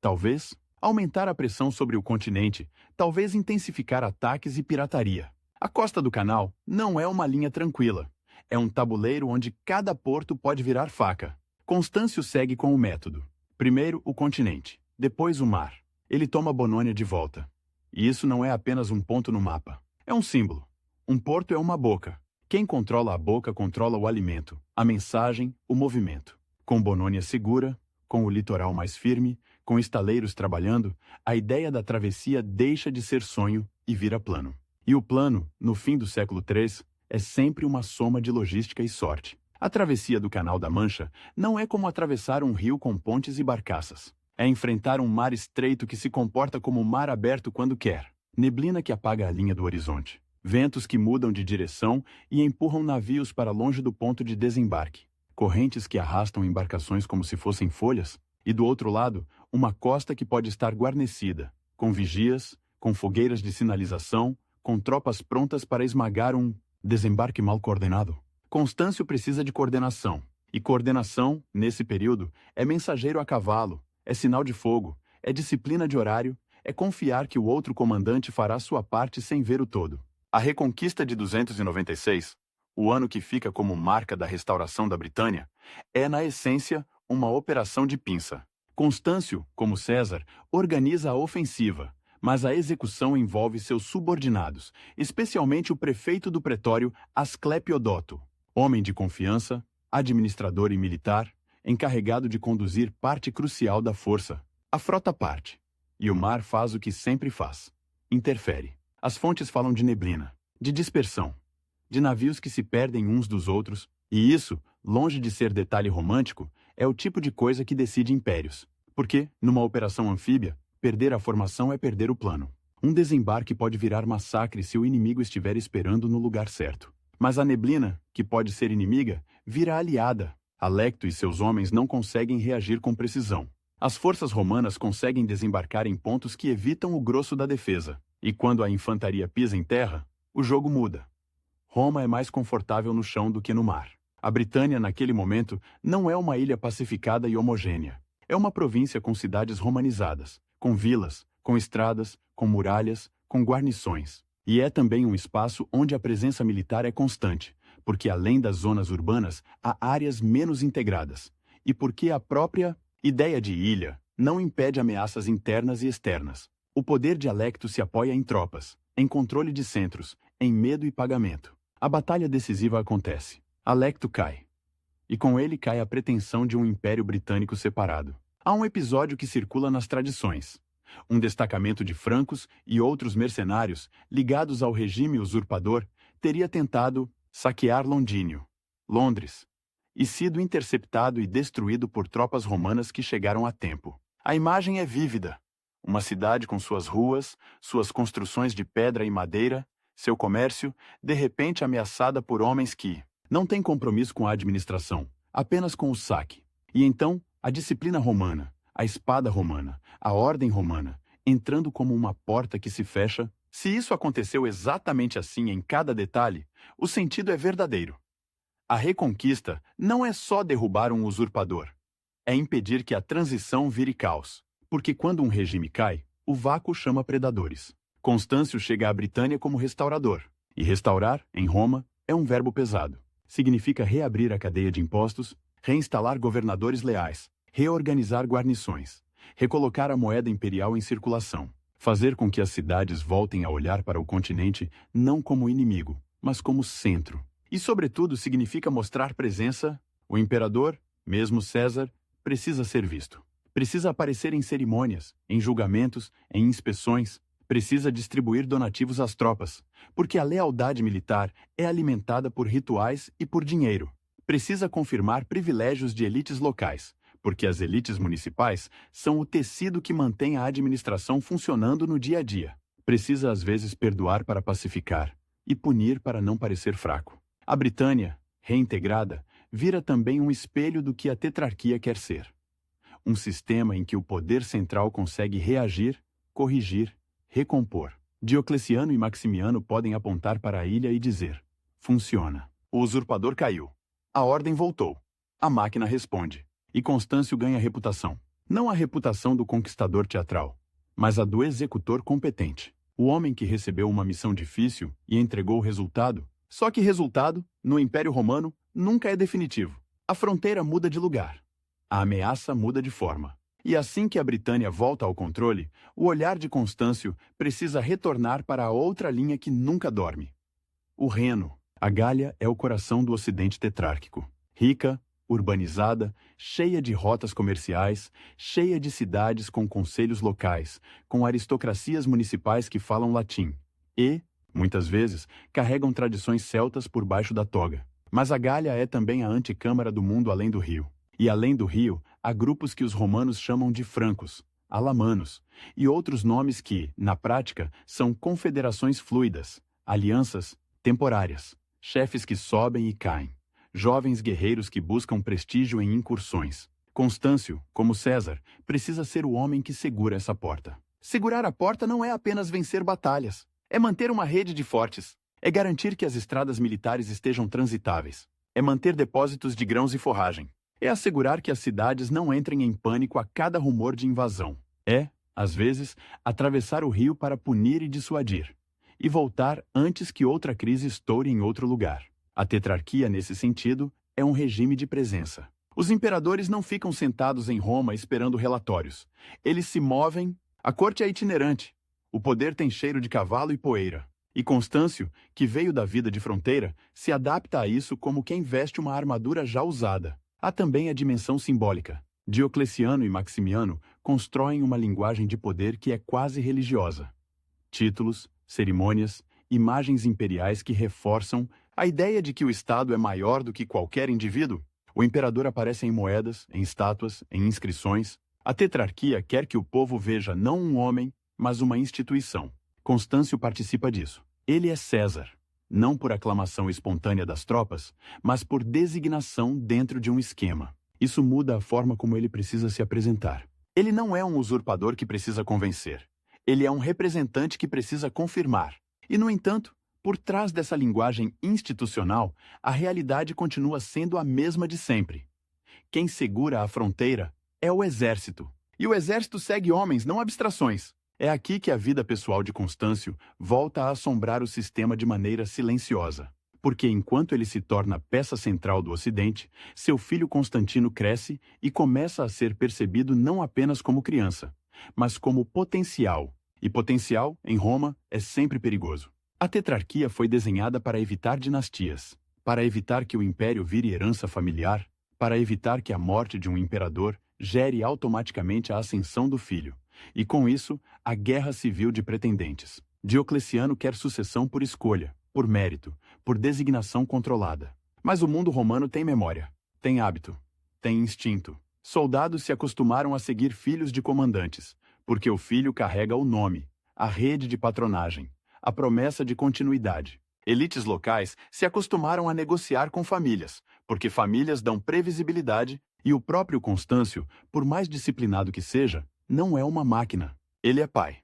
Talvez aumentar a pressão sobre o continente, talvez intensificar ataques e pirataria. A costa do canal não é uma linha tranquila. É um tabuleiro onde cada porto pode virar faca. Constâncio segue com o método. Primeiro o continente, depois o mar. Ele toma Bonônia de volta. E isso não é apenas um ponto no mapa. É um símbolo. Um porto é uma boca. Quem controla a boca controla o alimento, a mensagem, o movimento. Com Bonônia segura, com o litoral mais firme, com estaleiros trabalhando, a ideia da travessia deixa de ser sonho e vira plano. E o plano, no fim do século III, é sempre uma soma de logística e sorte. A travessia do Canal da Mancha não é como atravessar um rio com pontes e barcaças. É enfrentar um mar estreito que se comporta como mar aberto quando quer. Neblina que apaga a linha do horizonte. Ventos que mudam de direção e empurram navios para longe do ponto de desembarque. Correntes que arrastam embarcações como se fossem folhas. E do outro lado, uma costa que pode estar guarnecida, com vigias, com fogueiras de sinalização, com tropas prontas para esmagar um desembarque mal coordenado. Constâncio precisa de coordenação. E coordenação, nesse período, é mensageiro a cavalo, é sinal de fogo, é disciplina de horário, é confiar que o outro comandante fará sua parte sem ver o todo. A Reconquista de 296, o ano que fica como marca da restauração da Britânia, é, na essência, uma operação de pinça. Constâncio, como César, organiza a ofensiva, mas a execução envolve seus subordinados, especialmente o prefeito do pretório Asclépio Odoto, homem de confiança, administrador e militar, encarregado de conduzir parte crucial da força. A frota parte, e o mar faz o que sempre faz: interfere. As fontes falam de neblina, de dispersão, de navios que se perdem uns dos outros, e isso, longe de ser detalhe romântico, é o tipo de coisa que decide impérios. Porque, numa operação anfíbia, perder a formação é perder o plano. Um desembarque pode virar massacre se o inimigo estiver esperando no lugar certo. Mas a neblina, que pode ser inimiga, vira aliada. Alecto e seus homens não conseguem reagir com precisão. As forças romanas conseguem desembarcar em pontos que evitam o grosso da defesa. E quando a infantaria pisa em terra, o jogo muda. Roma é mais confortável no chão do que no mar. A Britânia, naquele momento, não é uma ilha pacificada e homogênea. É uma província com cidades romanizadas, com vilas, com estradas, com muralhas, com guarnições. E é também um espaço onde a presença militar é constante, porque além das zonas urbanas, há áreas menos integradas. E porque a própria ideia de ilha não impede ameaças internas e externas. O poder de Alecto se apoia em tropas, em controle de centros, em medo e pagamento. A batalha decisiva acontece. Alecto cai. E com ele cai a pretensão de um império britânico separado. Há um episódio que circula nas tradições. Um destacamento de francos e outros mercenários, ligados ao regime usurpador, teria tentado saquear Londínio, Londres, e sido interceptado e destruído por tropas romanas que chegaram a tempo. A imagem é vívida. Uma cidade com suas ruas, suas construções de pedra e madeira, seu comércio, de repente ameaçada por homens que não têm compromisso com a administração, apenas com o saque. E então, a disciplina romana, a espada romana, a ordem romana, entrando como uma porta que se fecha. Se isso aconteceu exatamente assim em cada detalhe, o sentido é verdadeiro. A reconquista não é só derrubar um usurpador, é impedir que a transição vire caos. Porque quando um regime cai, o vácuo chama predadores. Constâncio chega à Britânia como restaurador. E restaurar, em Roma, é um verbo pesado. Significa reabrir a cadeia de impostos, reinstalar governadores leais, reorganizar guarnições, recolocar a moeda imperial em circulação, fazer com que as cidades voltem a olhar para o continente não como inimigo, mas como centro. E, sobretudo, significa mostrar presença. O imperador, mesmo César, precisa ser visto. Precisa aparecer em cerimônias, em julgamentos, em inspeções. Precisa distribuir donativos às tropas, porque a lealdade militar é alimentada por rituais e por dinheiro. Precisa confirmar privilégios de elites locais, porque as elites municipais são o tecido que mantém a administração funcionando no dia a dia. Precisa às vezes perdoar para pacificar e punir para não parecer fraco. A Britânia, reintegrada, vira também um espelho do que a tetrarquia quer ser. Um sistema em que o poder central consegue reagir, corrigir, recompor. Diocleciano e Maximiano podem apontar para a ilha e dizer: funciona. O usurpador caiu. A ordem voltou. A máquina responde. E Constâncio ganha reputação. Não a reputação do conquistador teatral, mas a do executor competente. O homem que recebeu uma missão difícil e entregou o resultado. Só que resultado, no Império Romano, nunca é definitivo. A fronteira muda de lugar. A ameaça muda de forma. E assim que a Britânia volta ao controle, o olhar de Constâncio precisa retornar para a outra linha que nunca dorme. O Reno. A Gália é o coração do Ocidente tetrárquico. Rica, urbanizada, cheia de rotas comerciais, cheia de cidades com conselhos locais, com aristocracias municipais que falam latim e, muitas vezes, carregam tradições celtas por baixo da toga. Mas a Gália é também a antecâmara do mundo além do rio. E além do rio, há grupos que os romanos chamam de francos, alamanos, e outros nomes que, na prática, são confederações fluidas, alianças temporárias, chefes que sobem e caem. Jovens guerreiros que buscam prestígio em incursões. Constâncio, como César, precisa ser o homem que segura essa porta. Segurar a porta não é apenas vencer batalhas. É manter uma rede de fortes. É garantir que as estradas militares estejam transitáveis. É manter depósitos de grãos e forragem. É assegurar que as cidades não entrem em pânico a cada rumor de invasão. É, às vezes, atravessar o rio para punir e dissuadir. E voltar antes que outra crise estoure em outro lugar. A tetrarquia, nesse sentido, é um regime de presença. Os imperadores não ficam sentados em Roma esperando relatórios. Eles se movem. A corte é itinerante. O poder tem cheiro de cavalo e poeira. E Constâncio, que veio da vida de fronteira, se adapta a isso como quem veste uma armadura já usada. Há também a dimensão simbólica. Diocleciano e Maximiano constroem uma linguagem de poder que é quase religiosa. Títulos, cerimônias, imagens imperiais que reforçam a ideia de que o Estado é maior do que qualquer indivíduo. O imperador aparece em moedas, em estátuas, em inscrições. A tetrarquia quer que o povo veja não um homem, mas uma instituição. Constâncio participa disso. Ele é César, não por aclamação espontânea das tropas, mas por designação dentro de um esquema. Isso muda a forma como ele precisa se apresentar. Ele não é um usurpador que precisa convencer. Ele é um representante que precisa confirmar. E, no entanto, por trás dessa linguagem institucional, a realidade continua sendo a mesma de sempre. Quem segura a fronteira é o exército. E o exército segue homens, não abstrações. É aqui que a vida pessoal de Constâncio volta a assombrar o sistema de maneira silenciosa. Porque enquanto ele se torna peça central do Ocidente, seu filho Constantino cresce e começa a ser percebido não apenas como criança, mas como potencial. E potencial, em Roma, é sempre perigoso. A tetrarquia foi desenhada para evitar dinastias, para evitar que o império vire herança familiar, para evitar que a morte de um imperador gere automaticamente a ascensão do filho, e com isso, a guerra civil de pretendentes. Diocleciano quer sucessão por escolha, por mérito, por designação controlada. Mas o mundo romano tem memória, tem hábito, tem instinto. Soldados se acostumaram a seguir filhos de comandantes, porque o filho carrega o nome, a rede de patronagem, a promessa de continuidade. Elites locais se acostumaram a negociar com famílias, porque famílias dão previsibilidade e o próprio Constâncio, por mais disciplinado que seja, não é uma máquina. Ele é pai.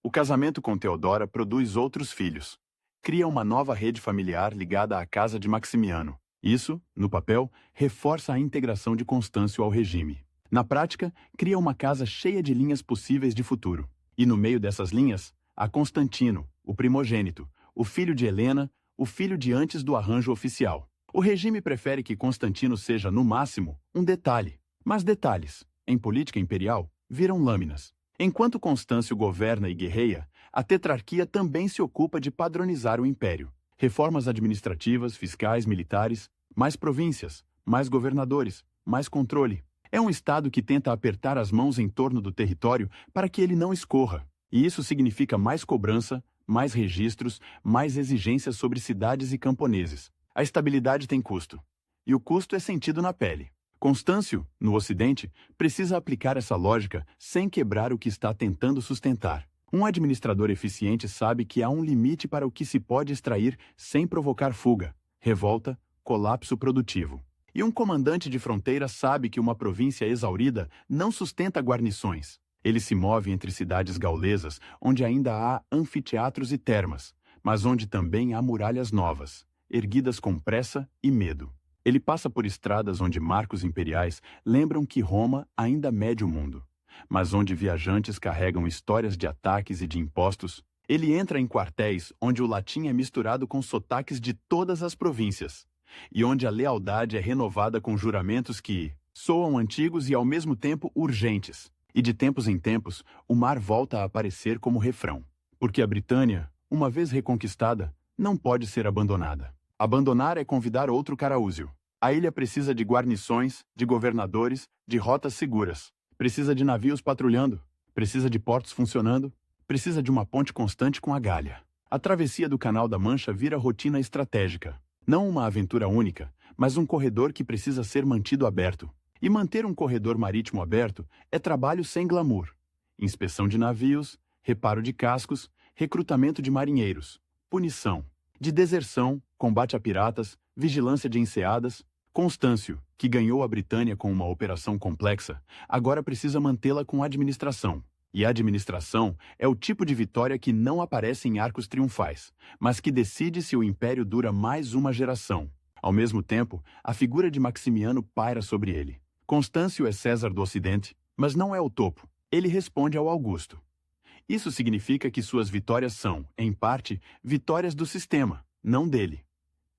O casamento com Teodora produz outros filhos. Cria uma nova rede familiar ligada à casa de Maximiano. Isso, no papel, reforça a integração de Constâncio ao regime. Na prática, cria uma casa cheia de linhas possíveis de futuro. E no meio dessas linhas, há Constantino, o primogênito, o filho de Helena, o filho de antes do arranjo oficial. O regime prefere que Constantino seja, no máximo, um detalhe. Mas detalhes, em política imperial, viram lâminas. Enquanto Constâncio governa e guerreia, a tetrarquia também se ocupa de padronizar o império. Reformas administrativas, fiscais, militares, mais províncias, mais governadores, mais controle. É um Estado que tenta apertar as mãos em torno do território para que ele não escorra. E isso significa mais cobrança, mais registros, mais exigências sobre cidades e camponeses. A estabilidade tem custo. E o custo é sentido na pele. Constâncio, no Ocidente, precisa aplicar essa lógica sem quebrar o que está tentando sustentar. Um administrador eficiente sabe que há um limite para o que se pode extrair sem provocar fuga, revolta, colapso produtivo. E um comandante de fronteira sabe que uma província exaurida não sustenta guarnições. Ele se move entre cidades gaulesas, onde ainda há anfiteatros e termas, mas onde também há muralhas novas, erguidas com pressa e medo. Ele passa por estradas onde marcos imperiais lembram que Roma ainda mede o mundo, mas onde viajantes carregam histórias de ataques e de impostos. Ele entra em quartéis onde o latim é misturado com sotaques de todas as províncias, e onde a lealdade é renovada com juramentos que soam antigos e ao mesmo tempo urgentes. E de tempos em tempos, o mar volta a aparecer como refrão. Porque a Britânia, uma vez reconquistada, não pode ser abandonada. Abandonar é convidar outro Caraúzio. A ilha precisa de guarnições, de governadores, de rotas seguras. Precisa de navios patrulhando. Precisa de portos funcionando. Precisa de uma ponte constante com a Gália. A travessia do Canal da Mancha vira rotina estratégica. Não uma aventura única, mas um corredor que precisa ser mantido aberto. E manter um corredor marítimo aberto é trabalho sem glamour. Inspeção de navios, reparo de cascos, recrutamento de marinheiros, punição, de deserção, combate a piratas, vigilância de enseadas. Constâncio, que ganhou a Britânia com uma operação complexa, agora precisa mantê-la com administração. E a administração é o tipo de vitória que não aparece em arcos triunfais, mas que decide se o império dura mais uma geração. Ao mesmo tempo, a figura de Maximiano paira sobre ele. Constâncio é César do Ocidente, mas não é o topo. Ele responde ao Augusto. Isso significa que suas vitórias são, em parte, vitórias do sistema, não dele.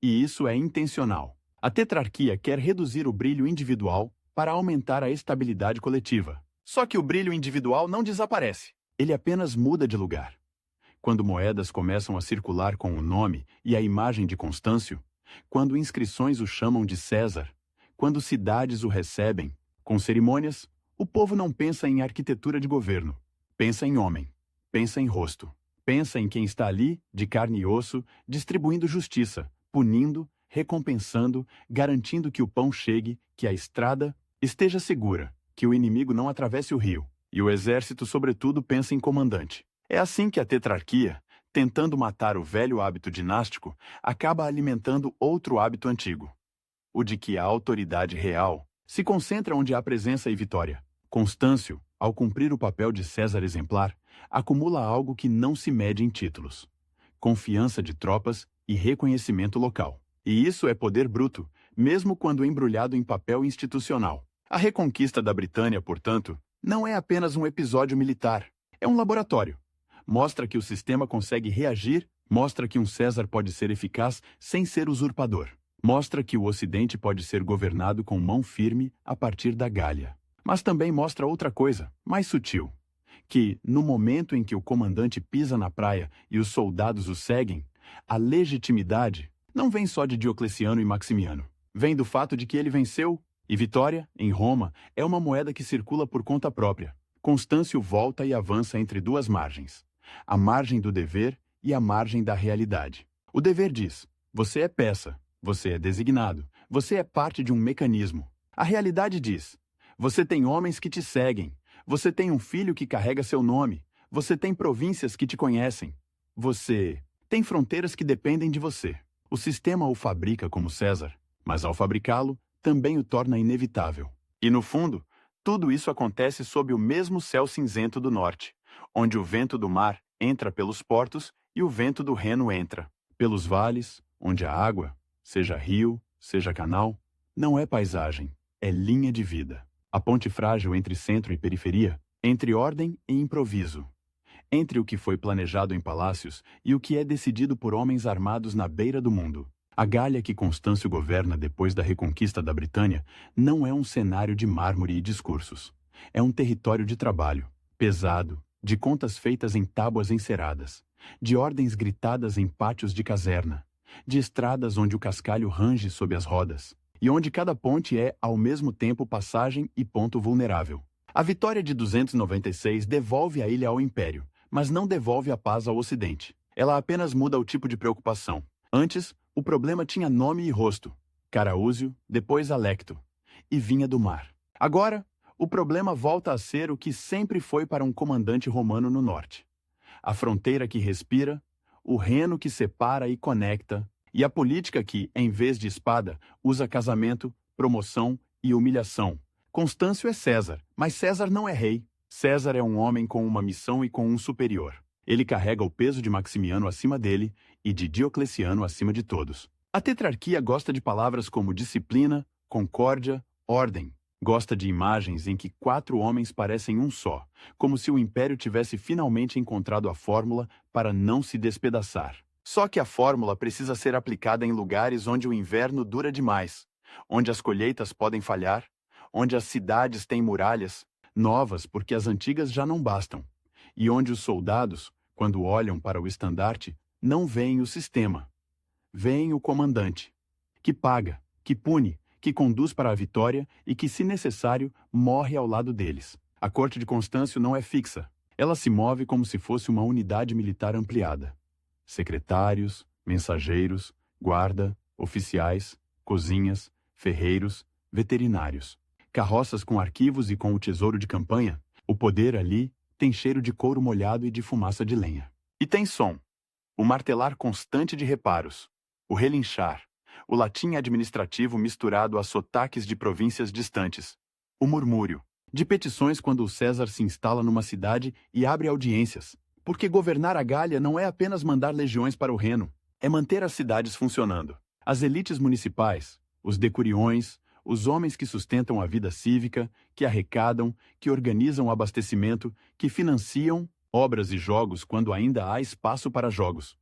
E isso é intencional. A tetrarquia quer reduzir o brilho individual para aumentar a estabilidade coletiva. Só que o brilho individual não desaparece. Ele apenas muda de lugar. Quando moedas começam a circular com o nome e a imagem de Constâncio, quando inscrições o chamam de César, quando cidades o recebem, com cerimônias, o povo não pensa em arquitetura de governo. Pensa em homem. Pensa em rosto. Pensa em quem está ali, de carne e osso, distribuindo justiça, punindo, recompensando, garantindo que o pão chegue, que a estrada esteja segura, que o inimigo não atravesse o rio. E o exército, sobretudo, pensa em comandante. É assim que a tetrarquia, tentando matar o velho hábito dinástico, acaba alimentando outro hábito antigo. O de que a autoridade real se concentra onde há presença e vitória. Constâncio, ao cumprir o papel de César exemplar, acumula algo que não se mede em títulos: confiança de tropas e reconhecimento local. E isso é poder bruto, mesmo quando embrulhado em papel institucional. A reconquista da Britânia, portanto, não é apenas um episódio militar, é um laboratório. Mostra que o sistema consegue reagir, mostra que um César pode ser eficaz sem ser usurpador. Mostra que o Ocidente pode ser governado com mão firme a partir da Gália. Mas também mostra outra coisa, mais sutil, que, no momento em que o comandante pisa na praia e os soldados o seguem, a legitimidade não vem só de Diocleciano e Maximiano. Vem do fato de que ele venceu, e vitória, em Roma, é uma moeda que circula por conta própria. Constâncio volta e avança entre duas margens: a margem do dever e a margem da realidade. O dever diz: você é peça. Você é designado. Você é parte de um mecanismo. A realidade diz: você tem homens que te seguem. Você tem um filho que carrega seu nome. Você tem províncias que te conhecem. Você tem fronteiras que dependem de você. O sistema o fabrica como César, mas ao fabricá-lo, também o torna inevitável. E no fundo, tudo isso acontece sob o mesmo céu cinzento do norte, onde o vento do mar entra pelos portos e o vento do Reno entra pelos vales, onde a água, seja rio, seja canal, não é paisagem, é linha de vida. A ponte frágil entre centro e periferia, entre ordem e improviso, entre o que foi planejado em palácios e o que é decidido por homens armados na beira do mundo. A Gália que Constâncio governa depois da reconquista da Britânia não é um cenário de mármore e discursos. É um território de trabalho, pesado, de contas feitas em tábuas enceradas, de ordens gritadas em pátios de caserna, de estradas onde o cascalho range sob as rodas, e onde cada ponte é, ao mesmo tempo, passagem e ponto vulnerável. A vitória de 296 devolve a ilha ao Império, mas não devolve a paz ao Ocidente. Ela apenas muda o tipo de preocupação. Antes, o problema tinha nome e rosto: Caraúzio, depois Alecto, e vinha do mar. Agora, o problema volta a ser o que sempre foi para um comandante romano no norte: a fronteira que respira, o Reno que separa e conecta, e a política que, em vez de espada, usa casamento, promoção e humilhação. Constâncio é César, mas César não é rei. César é um homem com uma missão e com um superior. Ele carrega o peso de Maximiano acima dele e de Diocleciano acima de todos. A tetrarquia gosta de palavras como disciplina, concórdia, ordem. Gosta de imagens em que 4 homens parecem um só, como se o Império tivesse finalmente encontrado a fórmula para não se despedaçar. Só que a fórmula precisa ser aplicada em lugares onde o inverno dura demais, onde as colheitas podem falhar, onde as cidades têm muralhas, novas porque as antigas já não bastam, e onde os soldados, quando olham para o estandarte, não veem o sistema, veem o comandante, que paga, que pune, que conduz para a vitória e que, se necessário, morre ao lado deles. A corte de Constâncio não é fixa. Ela se move como se fosse uma unidade militar ampliada. Secretários, mensageiros, guarda, oficiais, cozinhas, ferreiros, veterinários. Carroças com arquivos e com o tesouro de campanha. O poder ali tem cheiro de couro molhado e de fumaça de lenha. E tem som. O martelar constante de reparos. O relinchar. O latim administrativo misturado a sotaques de províncias distantes. O murmúrio de petições quando o César se instala numa cidade e abre audiências. Porque governar a Gália não é apenas mandar legiões para o Reno, é manter as cidades funcionando. As elites municipais, os decuriões, os homens que sustentam a vida cívica, que arrecadam, que organizam o abastecimento, que financiam obras e jogos quando ainda há espaço para jogos.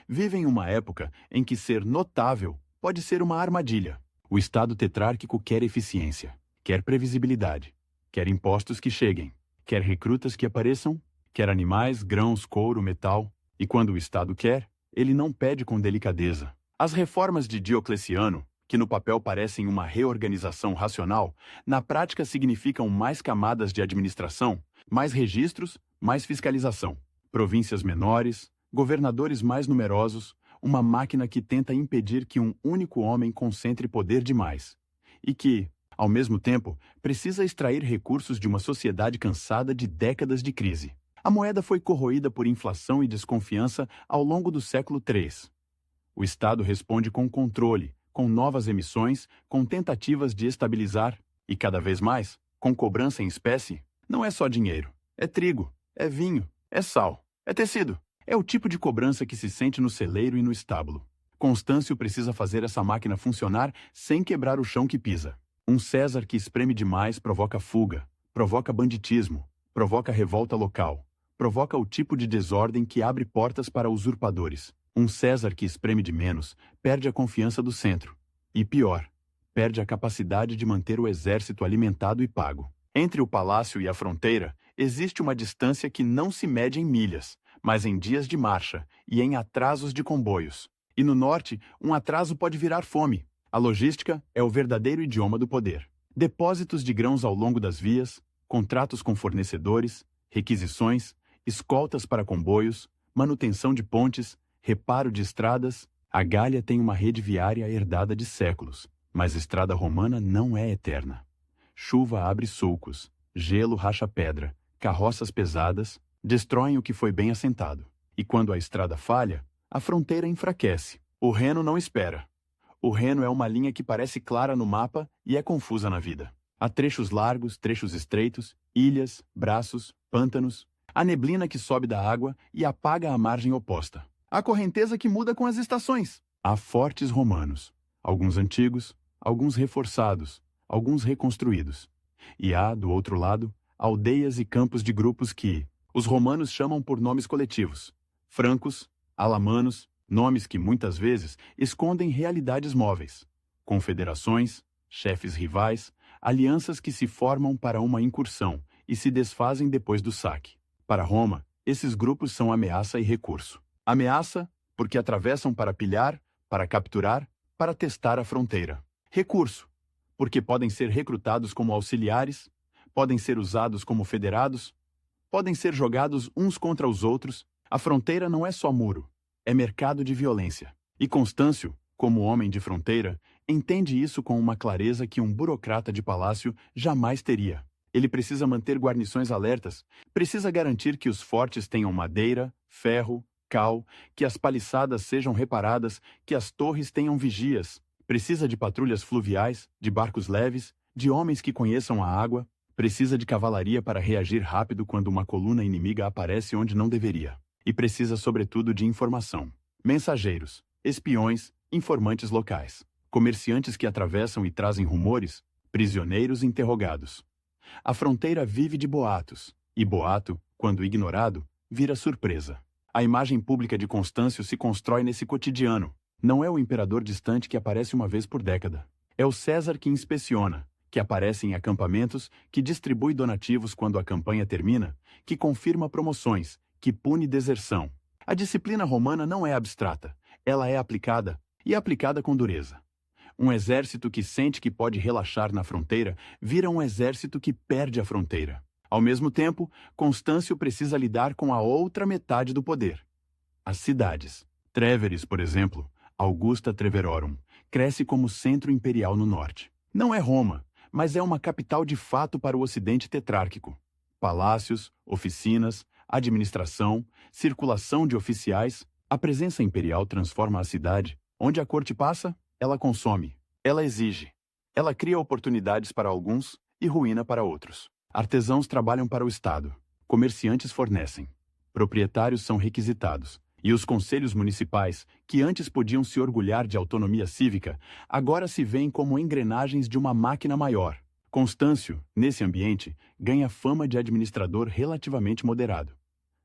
Vivem uma época em que ser notável pode ser uma armadilha. O Estado tetrárquico quer eficiência, quer previsibilidade, quer impostos que cheguem, quer recrutas que apareçam, quer animais, grãos, couro, metal. E quando o Estado quer, ele não pede com delicadeza. As reformas de Diocleciano, que no papel parecem uma reorganização racional, na prática significam mais camadas de administração, mais registros, mais fiscalização. Províncias menores, governadores mais numerosos, uma máquina que tenta impedir que um único homem concentre poder demais. E que, ao mesmo tempo, precisa extrair recursos de uma sociedade cansada de décadas de crise. A moeda foi corroída por inflação e desconfiança ao longo do século III. O Estado responde com controle, com novas emissões, com tentativas de estabilizar e, cada vez mais, com cobrança em espécie. Não é só dinheiro. É trigo, é vinho, é sal, é tecido. É o tipo de cobrança que se sente no celeiro e no estábulo. Constâncio precisa fazer essa máquina funcionar sem quebrar o chão que pisa. Um César que espreme demais provoca fuga, provoca banditismo, provoca revolta local, provoca o tipo de desordem que abre portas para usurpadores. Um César que espreme de menos perde a confiança do centro. E pior, perde a capacidade de manter o exército alimentado e pago. Entre o palácio e a fronteira, existe uma distância que não se mede em milhas, mas em dias de marcha e em atrasos de comboios. E no norte, um atraso pode virar fome. A logística é o verdadeiro idioma do poder. Depósitos de grãos ao longo das vias, contratos com fornecedores, requisições, escoltas para comboios, manutenção de pontes, reparo de estradas. A Gália tem uma rede viária herdada de séculos, mas a estrada romana não é eterna. Chuva abre sulcos, gelo racha pedra, carroças pesadas destroem o que foi bem assentado. E quando a estrada falha, a fronteira enfraquece. O Reno não espera. O Reno é uma linha que parece clara no mapa e é confusa na vida. Há trechos largos, trechos estreitos, ilhas, braços, pântanos. Há neblina que sobe da água e apaga a margem oposta. Há correnteza que muda com as estações. Há fortes romanos, alguns antigos, alguns reforçados, alguns reconstruídos. E há, do outro lado, aldeias e campos de grupos que os romanos chamam por nomes coletivos. Francos, alamanos, nomes que muitas vezes escondem realidades móveis. Confederações, chefes rivais, alianças que se formam para uma incursão e se desfazem depois do saque. Para Roma, esses grupos são ameaça e recurso. Ameaça, porque atravessam para pilhar, para capturar, para testar a fronteira. Recurso, porque podem ser recrutados como auxiliares, podem ser usados como federados, podem ser jogados uns contra os outros. A fronteira não é só muro, é mercado de violência. E Constâncio, como homem de fronteira, entende isso com uma clareza que um burocrata de palácio jamais teria. Ele precisa manter guarnições alertas, precisa garantir que os fortes tenham madeira, ferro, cal, que as paliçadas sejam reparadas, que as torres tenham vigias. Precisa de patrulhas fluviais, de barcos leves, de homens que conheçam a água. Precisa de cavalaria para reagir rápido quando uma coluna inimiga aparece onde não deveria. E precisa, sobretudo, de informação. Mensageiros, espiões, informantes locais. Comerciantes que atravessam e trazem rumores, prisioneiros interrogados. A fronteira vive de boatos, e boato, quando ignorado, vira surpresa. A imagem pública de Constâncio se constrói nesse cotidiano. Não é o imperador distante que aparece uma vez por década. É o César que inspeciona, que aparece em acampamentos, que distribui donativos quando a campanha termina, que confirma promoções, que pune deserção. A disciplina romana não é abstrata, ela é aplicada, e aplicada com dureza. Um exército que sente que pode relaxar na fronteira vira um exército que perde a fronteira. Ao mesmo tempo, Constâncio precisa lidar com a outra metade do poder. As cidades. Treveris, por exemplo, Augusta Treverorum, cresce como centro imperial no norte. Não é Roma, mas é uma capital de fato para o ocidente tetrárquico. Palácios, oficinas, administração, circulação de oficiais, a presença imperial transforma a cidade. Onde a corte passa, ela consome, ela exige. Ela cria oportunidades para alguns e ruína para outros. Artesãos trabalham para o Estado, comerciantes fornecem, proprietários são requisitados, e os conselhos municipais, que antes podiam se orgulhar de autonomia cívica, agora se veem como engrenagens de uma máquina maior. Constâncio, nesse ambiente, ganha fama de administrador relativamente moderado.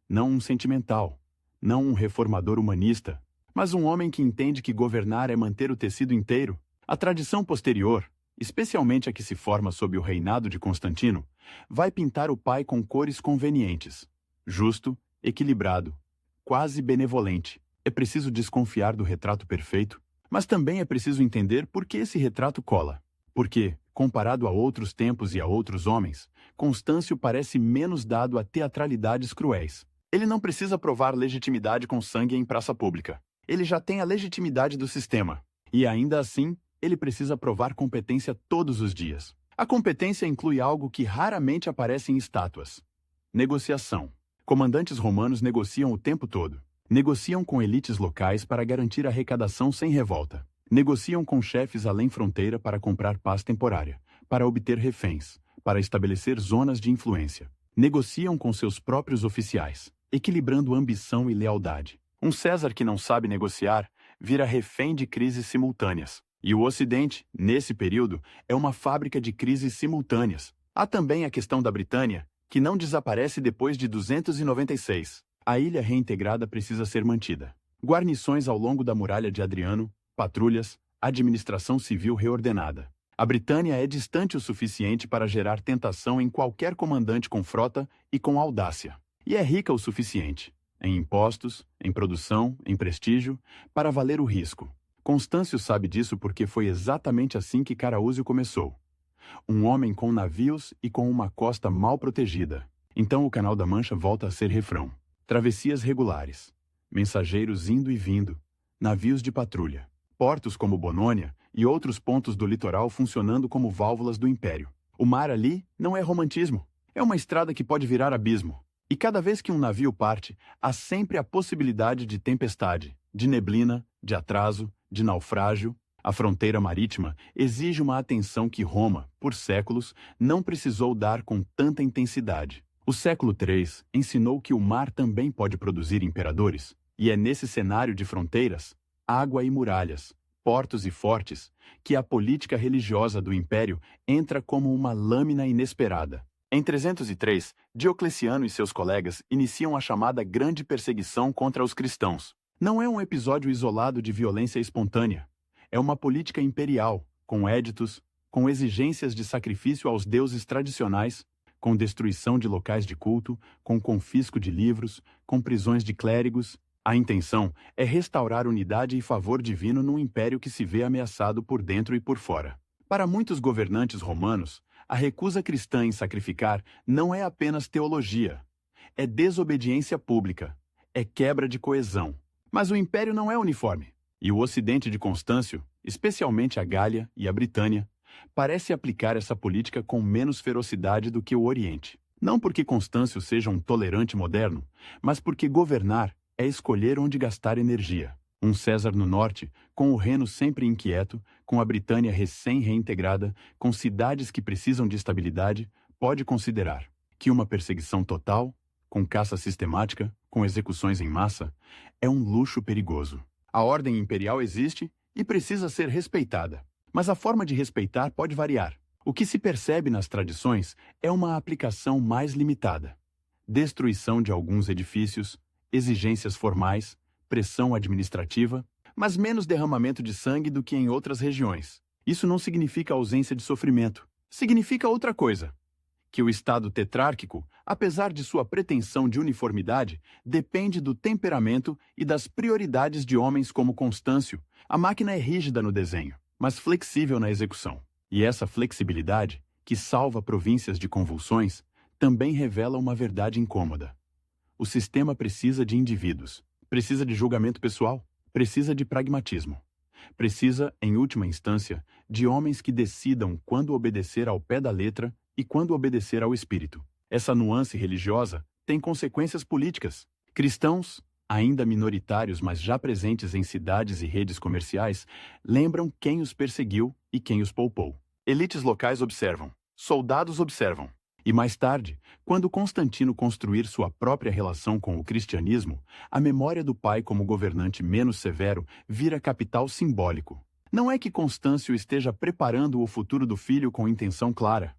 Não um sentimental, não um reformador humanista, mas um homem que entende que governar é manter o tecido inteiro. A tradição posterior, especialmente a que se forma sob o reinado de Constantino, vai pintar o pai com cores convenientes. Justo, equilibrado, quase benevolente. É preciso desconfiar do retrato perfeito, mas também é preciso entender por que esse retrato cola. Porque, comparado a outros tempos e a outros homens, Constâncio parece menos dado a teatralidades cruéis. Ele não precisa provar legitimidade com sangue em praça pública. Ele já tem a legitimidade do sistema. E ainda assim, ele precisa provar competência todos os dias. A competência inclui algo que raramente aparece em estátuas: negociação. Comandantes romanos negociam o tempo todo. Negociam com elites locais para garantir arrecadação sem revolta. Negociam com chefes além fronteira para comprar paz temporária, para obter reféns, para estabelecer zonas de influência. Negociam com seus próprios oficiais, equilibrando ambição e lealdade. Um César que não sabe negociar vira refém de crises simultâneas. E o Ocidente, nesse período, é uma fábrica de crises simultâneas. Há também a questão da Britânia, que não desaparece depois de 296. A ilha reintegrada precisa ser mantida. Guarnições ao longo da muralha de Adriano, patrulhas, administração civil reordenada. A Britânia é distante o suficiente para gerar tentação em qualquer comandante com frota e com audácia. E é rica o suficiente, em impostos, em produção, em prestígio, para valer o risco. Constâncio sabe disso porque foi exatamente assim que Caraúzio começou. Um homem com navios e com uma costa mal protegida. Então o Canal da Mancha volta a ser refrão. Travessias regulares, mensageiros indo e vindo, navios de patrulha, portos como Bonônia e outros pontos do litoral funcionando como válvulas do império. O mar ali não é romantismo, é uma estrada que pode virar abismo. E cada vez que um navio parte, há sempre a possibilidade de tempestade, de neblina, de atraso, de naufrágio. A fronteira marítima exige uma atenção que Roma, por séculos, não precisou dar com tanta intensidade. O século III ensinou que o mar também pode produzir imperadores, e é nesse cenário de fronteiras, água e muralhas, portos e fortes, que a política religiosa do império entra como uma lâmina inesperada. Em 303, Diocleciano e seus colegas iniciam a chamada Grande Perseguição contra os cristãos. Não é um episódio isolado de violência espontânea. É uma política imperial, com éditos, com exigências de sacrifício aos deuses tradicionais, com destruição de locais de culto, com confisco de livros, com prisões de clérigos. A intenção é restaurar unidade e favor divino num império que se vê ameaçado por dentro e por fora. Para muitos governantes romanos, a recusa cristã em sacrificar não é apenas teologia. É desobediência pública, é quebra de coesão. Mas o império não é uniforme. E o ocidente de Constâncio, especialmente a Gália e a Britânia, parece aplicar essa política com menos ferocidade do que o Oriente. Não porque Constâncio seja um tolerante moderno, mas porque governar é escolher onde gastar energia. Um César no norte, com o Reno sempre inquieto, com a Britânia recém-reintegrada, com cidades que precisam de estabilidade, pode considerar que uma perseguição total, com caça sistemática, com execuções em massa, é um luxo perigoso. A ordem imperial existe e precisa ser respeitada. Mas a forma de respeitar pode variar. O que se percebe nas tradições é uma aplicação mais limitada. Destruição de alguns edifícios, exigências formais, pressão administrativa, mas menos derramamento de sangue do que em outras regiões. Isso não significa ausência de sofrimento. Significa outra coisa. Que o Estado tetrárquico, apesar de sua pretensão de uniformidade, depende do temperamento e das prioridades de homens como Constâncio. A máquina é rígida no desenho, mas flexível na execução. E essa flexibilidade, que salva províncias de convulsões, também revela uma verdade incômoda. O sistema precisa de indivíduos, precisa de julgamento pessoal, precisa de pragmatismo. Precisa, em última instância, de homens que decidam quando obedecer ao pé da letra e quando obedecer ao espírito. Essa nuance religiosa tem consequências políticas. Cristãos, ainda minoritários mas já presentes em cidades e redes comerciais, lembram quem os perseguiu e quem os poupou. Elites locais observam, soldados observam. E mais tarde, quando Constantino construir sua própria relação com o cristianismo, a memória do pai como governante menos severo vira capital simbólico. Não é que Constâncio esteja preparando o futuro do filho com intenção clara.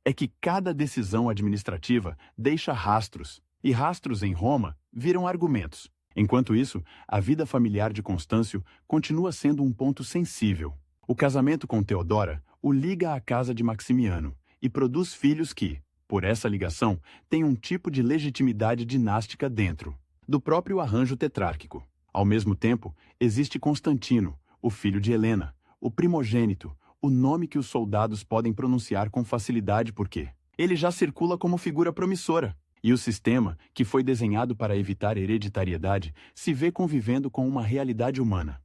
É que cada decisão administrativa deixa rastros, e rastros em Roma viram argumentos. Enquanto isso, a vida familiar de Constâncio continua sendo um ponto sensível. O casamento com Teodora o liga à casa de Maximiano e produz filhos que, por essa ligação, têm um tipo de legitimidade dinástica dentro do próprio arranjo tetrárquico. Ao mesmo tempo, existe Constantino, o filho de Helena, o primogênito, o nome que os soldados podem pronunciar com facilidade porque ele já circula como figura promissora. E o sistema, que foi desenhado para evitar hereditariedade, se vê convivendo com uma realidade humana.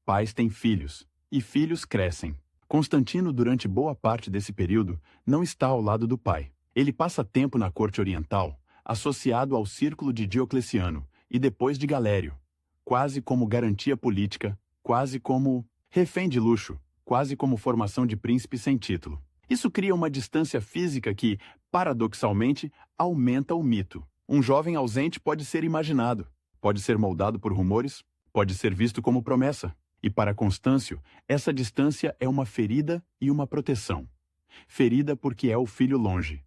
Pais têm filhos, e filhos crescem. Constantino, durante boa parte desse período, não está ao lado do pai. Ele passa tempo na corte oriental, associado ao círculo de Diocleciano, e depois de Galério, quase como garantia política, quase como refém de luxo, quase como formação de príncipe sem título. Isso cria uma distância física que, paradoxalmente, aumenta o mito. Um jovem ausente pode ser imaginado, pode ser moldado por rumores, pode ser visto como promessa. E para Constâncio, essa distância é uma ferida e uma proteção. Ferida porque é o filho longe.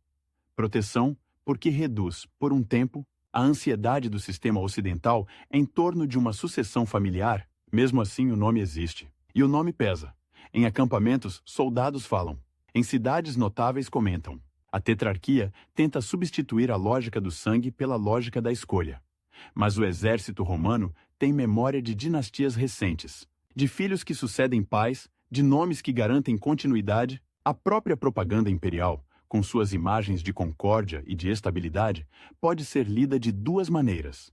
Proteção porque reduz, por um tempo, a ansiedade do sistema ocidental em torno de uma sucessão familiar. Mesmo assim, o nome existe. E o nome pesa. Em acampamentos, soldados falam. Em cidades notáveis comentam. A tetrarquia tenta substituir a lógica do sangue pela lógica da escolha. Mas o exército romano tem memória de dinastias recentes, de filhos que sucedem pais, de nomes que garantem continuidade. A própria propaganda imperial, com suas imagens de concórdia e de estabilidade, pode ser lida de duas maneiras: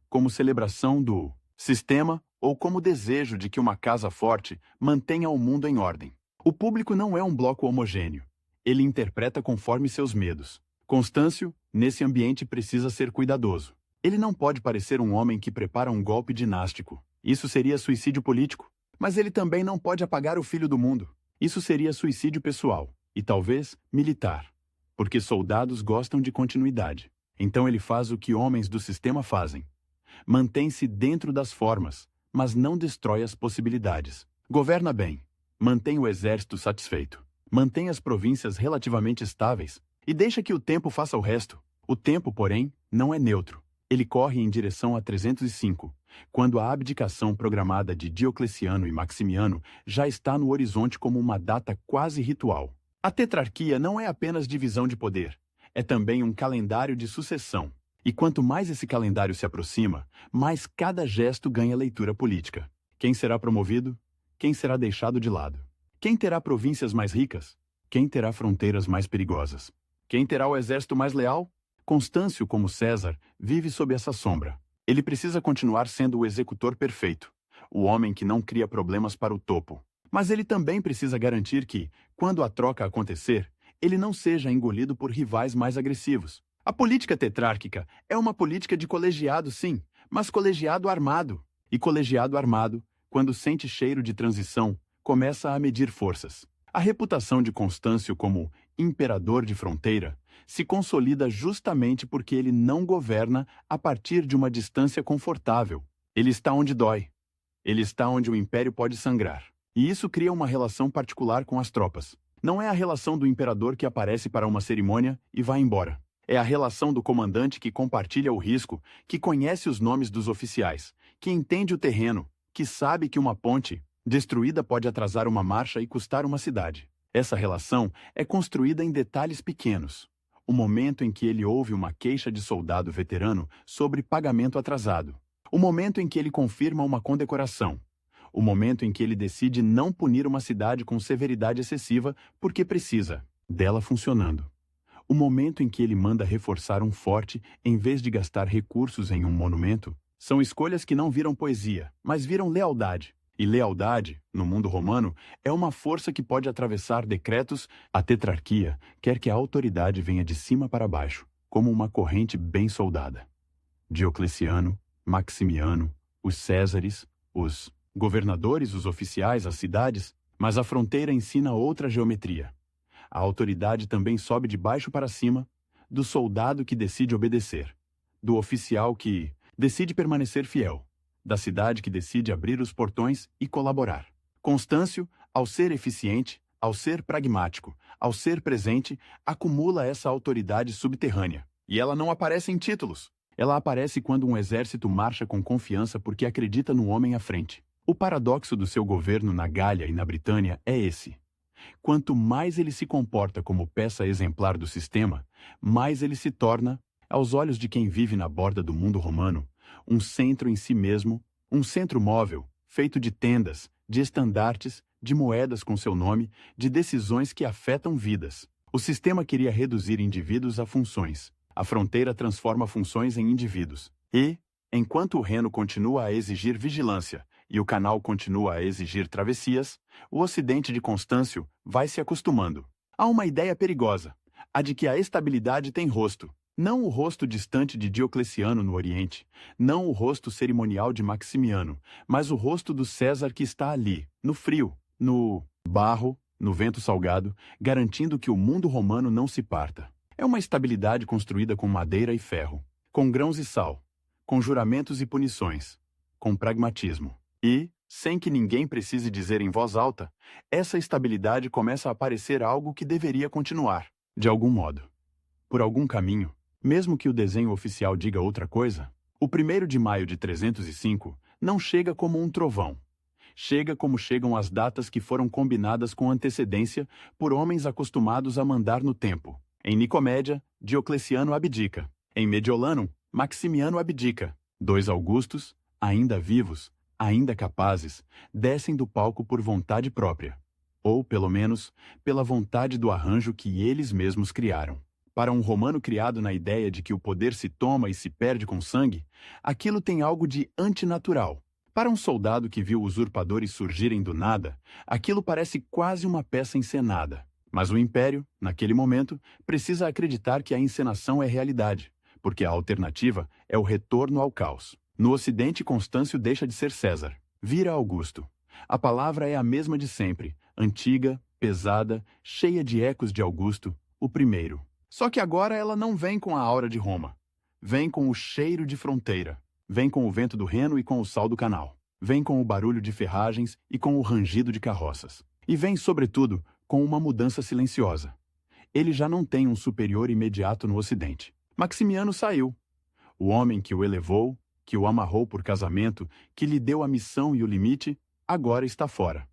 como celebração do sistema ou como desejo de que uma casa forte mantenha o mundo em ordem. O público não é um bloco homogêneo. Ele interpreta conforme seus medos. Constâncio, nesse ambiente, precisa ser cuidadoso. Ele não pode parecer um homem que prepara um golpe dinástico. Isso seria suicídio político. Mas ele também não pode apagar o filho do mundo. Isso seria suicídio pessoal. E talvez militar. Porque soldados gostam de continuidade. Então ele faz o que homens do sistema fazem. Mantém-se dentro das formas, mas não destrói as possibilidades. Governa bem. Mantém o exército satisfeito. Mantém as províncias relativamente estáveis. E deixa que o tempo faça o resto. O tempo, porém, não é neutro. Ele corre em direção a 305, quando a abdicação programada de Diocleciano e Maximiano já está no horizonte como uma data quase ritual. A tetrarquia não é apenas divisão de poder, é também um calendário de sucessão. E quanto mais esse calendário se aproxima, mais cada gesto ganha leitura política. Quem será promovido? Quem será deixado de lado? Quem terá províncias mais ricas? Quem terá fronteiras mais perigosas? Quem terá o exército mais leal? Constâncio, como César, vive sob essa sombra. Ele precisa continuar sendo o executor perfeito, o homem que não cria problemas para o topo. Mas ele também precisa garantir que, quando a troca acontecer, ele não seja engolido por rivais mais agressivos. A política tetrárquica é uma política de colegiado, sim, mas colegiado armado. E colegiado armado, quando sente cheiro de transição, começa a medir forças. A reputação de Constâncio como imperador de fronteira se consolida justamente porque ele não governa a partir de uma distância confortável. Ele está onde dói. Ele está onde o império pode sangrar. E isso cria uma relação particular com as tropas. Não é a relação do imperador que aparece para uma cerimônia e vai embora. É a relação do comandante que compartilha o risco, que conhece os nomes dos oficiais, que entende o terreno, que sabe que uma ponte destruída pode atrasar uma marcha e custar uma cidade. Essa relação é construída em detalhes pequenos. O momento em que ele ouve uma queixa de soldado veterano sobre pagamento atrasado. O momento em que ele confirma uma condecoração. O momento em que ele decide não punir uma cidade com severidade excessiva porque precisa dela funcionando. O momento em que ele manda reforçar um forte em vez de gastar recursos em um monumento. São escolhas que não viram poesia, mas viram lealdade. E lealdade, no mundo romano, é uma força que pode atravessar decretos. A tetrarquia quer que a autoridade venha de cima para baixo, como uma corrente bem soldada. Diocleciano, Maximiano, os Césares, os governadores, os oficiais, as cidades, mas a fronteira ensina outra geometria. A autoridade também sobe de baixo para cima, do soldado que decide obedecer, do oficial que decide permanecer fiel, da cidade que decide abrir os portões e colaborar. Constâncio, ao ser eficiente, ao ser pragmático, ao ser presente, acumula essa autoridade subterrânea. E ela não aparece em títulos. Ela aparece quando um exército marcha com confiança porque acredita no homem à frente. O paradoxo do seu governo na Gália e na Britânia é esse. Quanto mais ele se comporta como peça exemplar do sistema, mais ele se torna, aos olhos de quem vive na borda do mundo romano, um centro em si mesmo, um centro móvel, feito de tendas, de estandartes, de moedas com seu nome, de decisões que afetam vidas. O sistema queria reduzir indivíduos a funções. A fronteira transforma funções em indivíduos. E, enquanto o Reno continua a exigir vigilância e o canal continua a exigir travessias, o ocidente de Constâncio vai se acostumando. Há uma ideia perigosa, a de que a estabilidade tem rosto. Não o rosto distante de Diocleciano no Oriente, não o rosto cerimonial de Maximiano, mas o rosto do César que está ali, no frio, no barro, no vento salgado, garantindo que o mundo romano não se parta. É uma estabilidade construída com madeira e ferro, com grãos e sal, com juramentos e punições, com pragmatismo. E, sem que ninguém precise dizer em voz alta, essa estabilidade começa a parecer algo que deveria continuar, de algum modo. Por algum caminho, mesmo que o desenho oficial diga outra coisa, o 1º de maio de 305 não chega como um trovão. Chega como chegam as datas que foram combinadas com antecedência por homens acostumados a mandar no tempo. Em Nicomédia, Diocleciano abdica. Em Mediolanum, Maximiano abdica. 2 Augustos, ainda vivos, ainda capazes, descem do palco por vontade própria. Ou, pelo menos, pela vontade do arranjo que eles mesmos criaram. Para um romano criado na ideia de que o poder se toma e se perde com sangue, aquilo tem algo de antinatural. Para um soldado que viu usurpadores surgirem do nada, aquilo parece quase uma peça encenada. Mas o Império, naquele momento, precisa acreditar que a encenação é realidade, porque a alternativa é o retorno ao caos. No Ocidente, Constâncio deixa de ser César. Vira Augusto. A palavra é a mesma de sempre, antiga, pesada, cheia de ecos de Augusto, o primeiro. Só que agora ela não vem com a aura de Roma. Vem com o cheiro de fronteira. Vem com o vento do Reno e com o sal do canal. Vem com o barulho de ferragens e com o rangido de carroças. E vem, sobretudo, com uma mudança silenciosa. Ele já não tem um superior imediato no Ocidente. Maximiano saiu. O homem que o elevou, que o amarrou por casamento, que lhe deu a missão e o limite, agora está fora.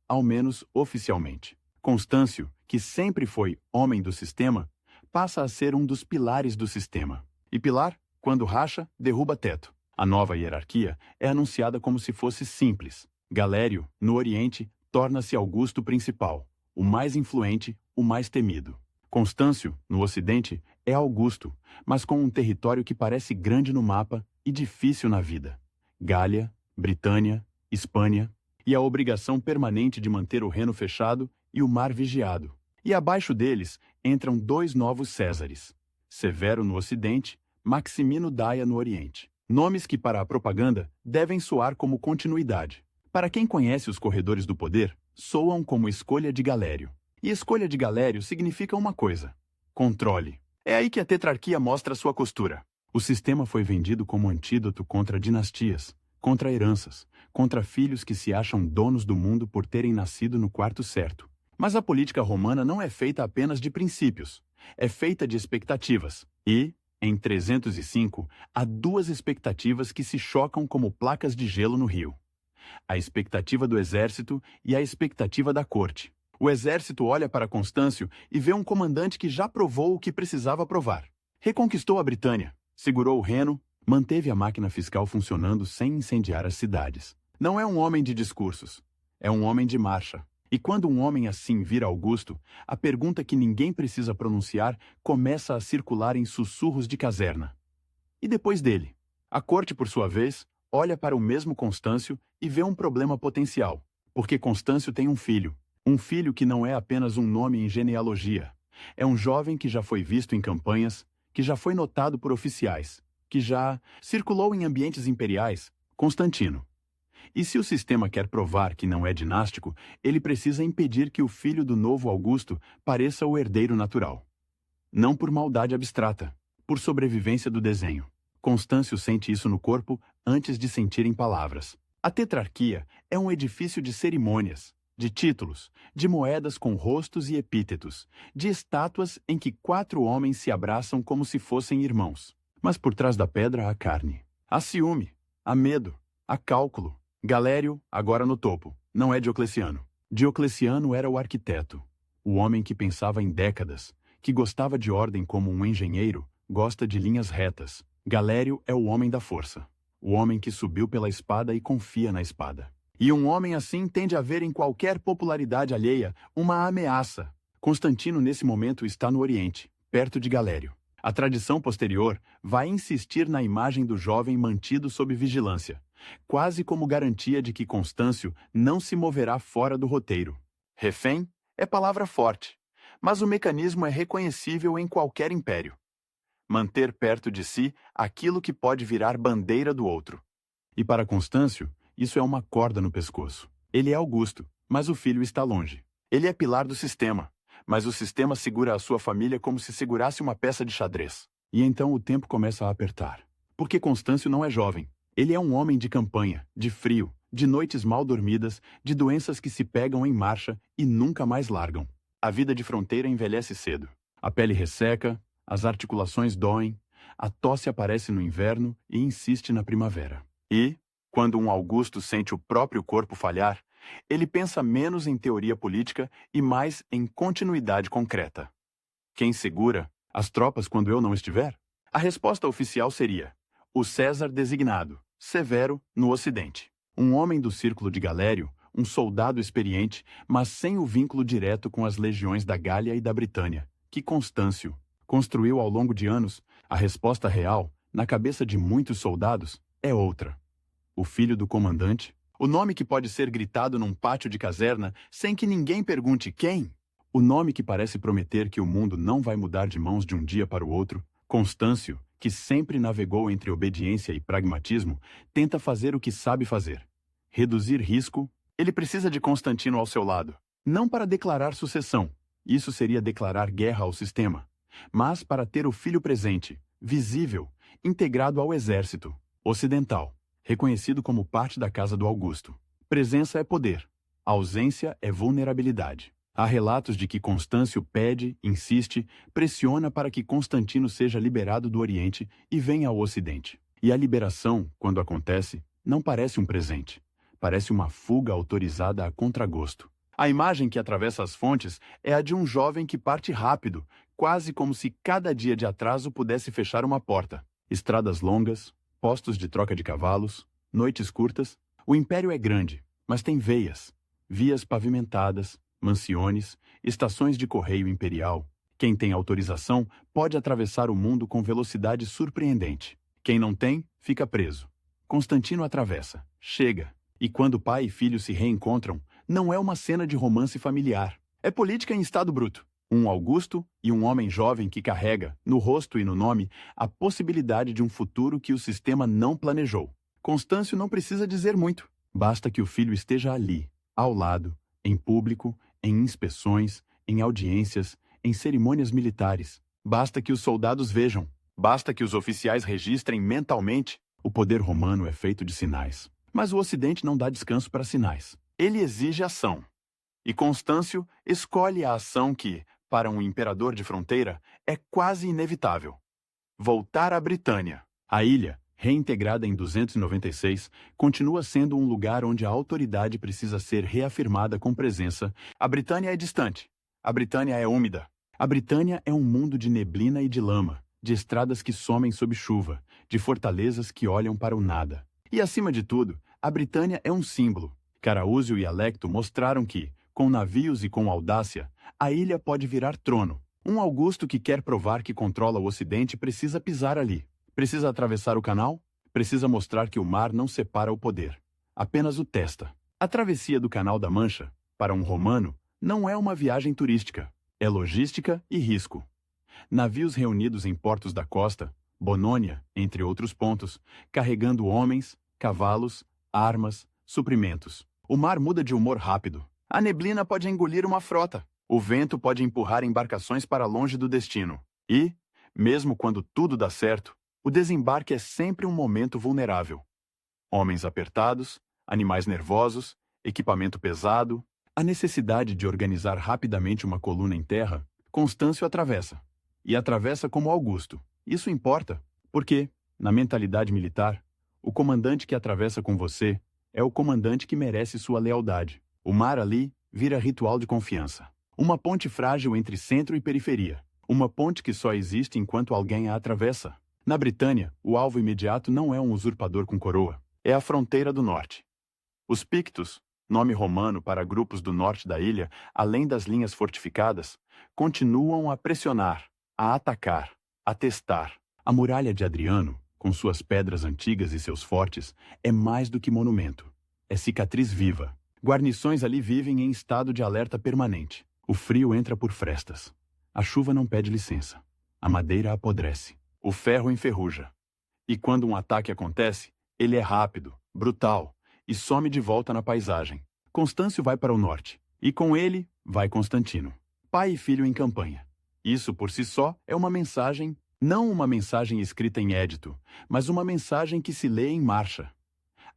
Ao menos oficialmente. Constâncio, que sempre foi homem do sistema, passa a ser um dos pilares do sistema. E pilar, quando racha, derruba teto. A nova hierarquia é anunciada como se fosse simples. Galério, no Oriente, torna-se Augusto principal, o mais influente, o mais temido. Constâncio, no Ocidente, é Augusto, mas com um território que parece grande no mapa e difícil na vida. Gália, Britânia, Hispânia, e a obrigação permanente de manter o Reno fechado e o mar vigiado. E abaixo deles entram 2 novos Césares. Severo no Ocidente, Maximino Daia no Oriente. Nomes que para a propaganda devem soar como continuidade. Para quem conhece os corredores do poder, soam como escolha de Galério. E escolha de Galério significa uma coisa: controle. É aí que a tetrarquia mostra sua costura. O sistema foi vendido como antídoto contra dinastias, contra heranças, contra filhos que se acham donos do mundo por terem nascido no quarto certo. Mas a política romana não é feita apenas de princípios, é feita de expectativas. E, em 305, há duas expectativas que se chocam como placas de gelo no rio: a expectativa do exército e a expectativa da corte. O exército olha para Constâncio e vê um comandante que já provou o que precisava provar. Reconquistou a Britânia, segurou o Reno, manteve a máquina fiscal funcionando sem incendiar as cidades. Não é um homem de discursos, é um homem de marcha. E quando um homem assim vira Augusto, a pergunta que ninguém precisa pronunciar começa a circular em sussurros de caserna. E depois dele? A corte, por sua vez, olha para o mesmo Constâncio e vê um problema potencial, porque Constâncio tem um filho que não é apenas um nome em genealogia. É um jovem que já foi visto em campanhas, que já foi notado por oficiais, que já circulou em ambientes imperiais, Constantino. E se o sistema quer provar que não é dinástico, ele precisa impedir que o filho do novo Augusto pareça o herdeiro natural. Não por maldade abstrata, por sobrevivência do desenho. Constâncio sente isso no corpo antes de sentir em palavras. A tetrarquia é um edifício de cerimônias, de títulos, de moedas com rostos e epítetos, de estátuas em que 4 homens se abraçam como se fossem irmãos. Mas por trás da pedra há carne. Há ciúme, há medo, há cálculo. Galério, agora no topo, não é Diocleciano. Diocleciano era o arquiteto, o homem que pensava em décadas, que gostava de ordem como um engenheiro, gosta de linhas retas. Galério é o homem da força, o homem que subiu pela espada e confia na espada. E um homem assim tende a ver em qualquer popularidade alheia uma ameaça. Constantino, nesse momento, está no Oriente, perto de Galério. A tradição posterior vai insistir na imagem do jovem mantido sob vigilância, quase como garantia de que Constâncio não se moverá fora do roteiro. Refém é palavra forte, mas o mecanismo é reconhecível em qualquer império. Manter perto de si aquilo que pode virar bandeira do outro. E para Constâncio, isso é uma corda no pescoço. Ele é Augusto, mas o filho está longe. Ele é pilar do sistema, mas o sistema segura a sua família como se segurasse uma peça de xadrez. E então o tempo começa a apertar. Porque Constâncio não é jovem. Ele é um homem de campanha, de frio, de noites mal dormidas, de doenças que se pegam em marcha e nunca mais largam. A vida de fronteira envelhece cedo. A pele resseca, as articulações doem, a tosse aparece no inverno e insiste na primavera. E, quando um Augusto sente o próprio corpo falhar, ele pensa menos em teoria política e mais em continuidade concreta. Quem segura as tropas quando eu não estiver? A resposta oficial seria: o César designado, Severo, no Ocidente. Um homem do círculo de Galério, um soldado experiente, mas sem o vínculo direto com as legiões da Gália e da Britânia, que Constâncio construiu ao longo de anos. A resposta real, na cabeça de muitos soldados, é outra. O filho do comandante, o nome que pode ser gritado num pátio de caserna sem que ninguém pergunte quem. O nome que parece prometer que o mundo não vai mudar de mãos de um dia para o outro. Constâncio, que sempre navegou entre obediência e pragmatismo, tenta fazer o que sabe fazer. Reduzir risco. Ele precisa de Constantino ao seu lado, não para declarar sucessão, isso seria declarar guerra ao sistema, mas para ter o filho presente, visível, integrado ao exército ocidental, reconhecido como parte da casa do Augusto. Presença é poder, ausência é vulnerabilidade. Há relatos de que Constâncio pede, insiste, pressiona para que Constantino seja liberado do Oriente e venha ao Ocidente. E a liberação, quando acontece, não parece um presente. Parece uma fuga autorizada a contragosto. A imagem que atravessa as fontes é a de um jovem que parte rápido, quase como se cada dia de atraso pudesse fechar uma porta. Estradas longas, postos de troca de cavalos, noites curtas. O império é grande, mas tem veias, vias pavimentadas, mansiones, estações de correio imperial. Quem tem autorização pode atravessar o mundo com velocidade surpreendente. Quem não tem, fica preso. Constantino atravessa, chega, e quando pai e filho se reencontram, não é uma cena de romance familiar. É política em estado bruto. Um Augusto e um homem jovem que carrega, no rosto e no nome, a possibilidade de um futuro que o sistema não planejou. Constâncio não precisa dizer muito. Basta que o filho esteja ali, ao lado, em público, em inspeções, em audiências, em cerimônias militares. Basta que os soldados vejam. Basta que os oficiais registrem mentalmente. O poder romano é feito de sinais. Mas o Ocidente não dá descanso para sinais. Ele exige ação. E Constâncio escolhe a ação que, para um imperador de fronteira, é quase inevitável: voltar à Britânia. A ilha, reintegrada em 296, continua sendo um lugar onde a autoridade precisa ser reafirmada com presença. A Britânia é distante. A Britânia é úmida. A Britânia é um mundo de neblina e de lama, de estradas que somem sob chuva, de fortalezas que olham para o nada. E, acima de tudo, a Britânia é um símbolo. Caraúzio e Alecto mostraram que, com navios e com audácia, a ilha pode virar trono. Um Augusto que quer provar que controla o Ocidente precisa pisar ali. Precisa atravessar o canal? Precisa mostrar que o mar não separa o poder, apenas o testa. A travessia do Canal da Mancha, para um romano, não é uma viagem turística. É logística e risco. Navios reunidos em portos da costa, Bonônia, entre outros pontos, carregando homens, cavalos, armas, suprimentos. O mar muda de humor rápido. A neblina pode engolir uma frota. O vento pode empurrar embarcações para longe do destino. E, mesmo quando tudo dá certo, o desembarque é sempre um momento vulnerável. Homens apertados, animais nervosos, equipamento pesado, a necessidade de organizar rapidamente uma coluna em terra, Constâncio atravessa. E atravessa como Augusto. Isso importa, porque, na mentalidade militar, o comandante que atravessa com você é o comandante que merece sua lealdade. O mar ali vira ritual de confiança. Uma ponte frágil entre centro e periferia. Uma ponte que só existe enquanto alguém a atravessa. Na Britânia, o alvo imediato não é um usurpador com coroa. É a fronteira do norte. Os Pictos, nome romano para grupos do norte da ilha, além das linhas fortificadas, continuam a pressionar, a atacar, a testar. A muralha de Adriano, com suas pedras antigas e seus fortes, é mais do que monumento. É cicatriz viva. Guarnições ali vivem em estado de alerta permanente. O frio entra por frestas. A chuva não pede licença. A madeira apodrece. O ferro enferruja. E quando um ataque acontece, ele é rápido, brutal, e some de volta na paisagem. Constâncio vai para o norte. E com ele, vai Constantino. Pai e filho em campanha. Isso por si só é uma mensagem, não uma mensagem escrita em édito, mas uma mensagem que se lê em marcha.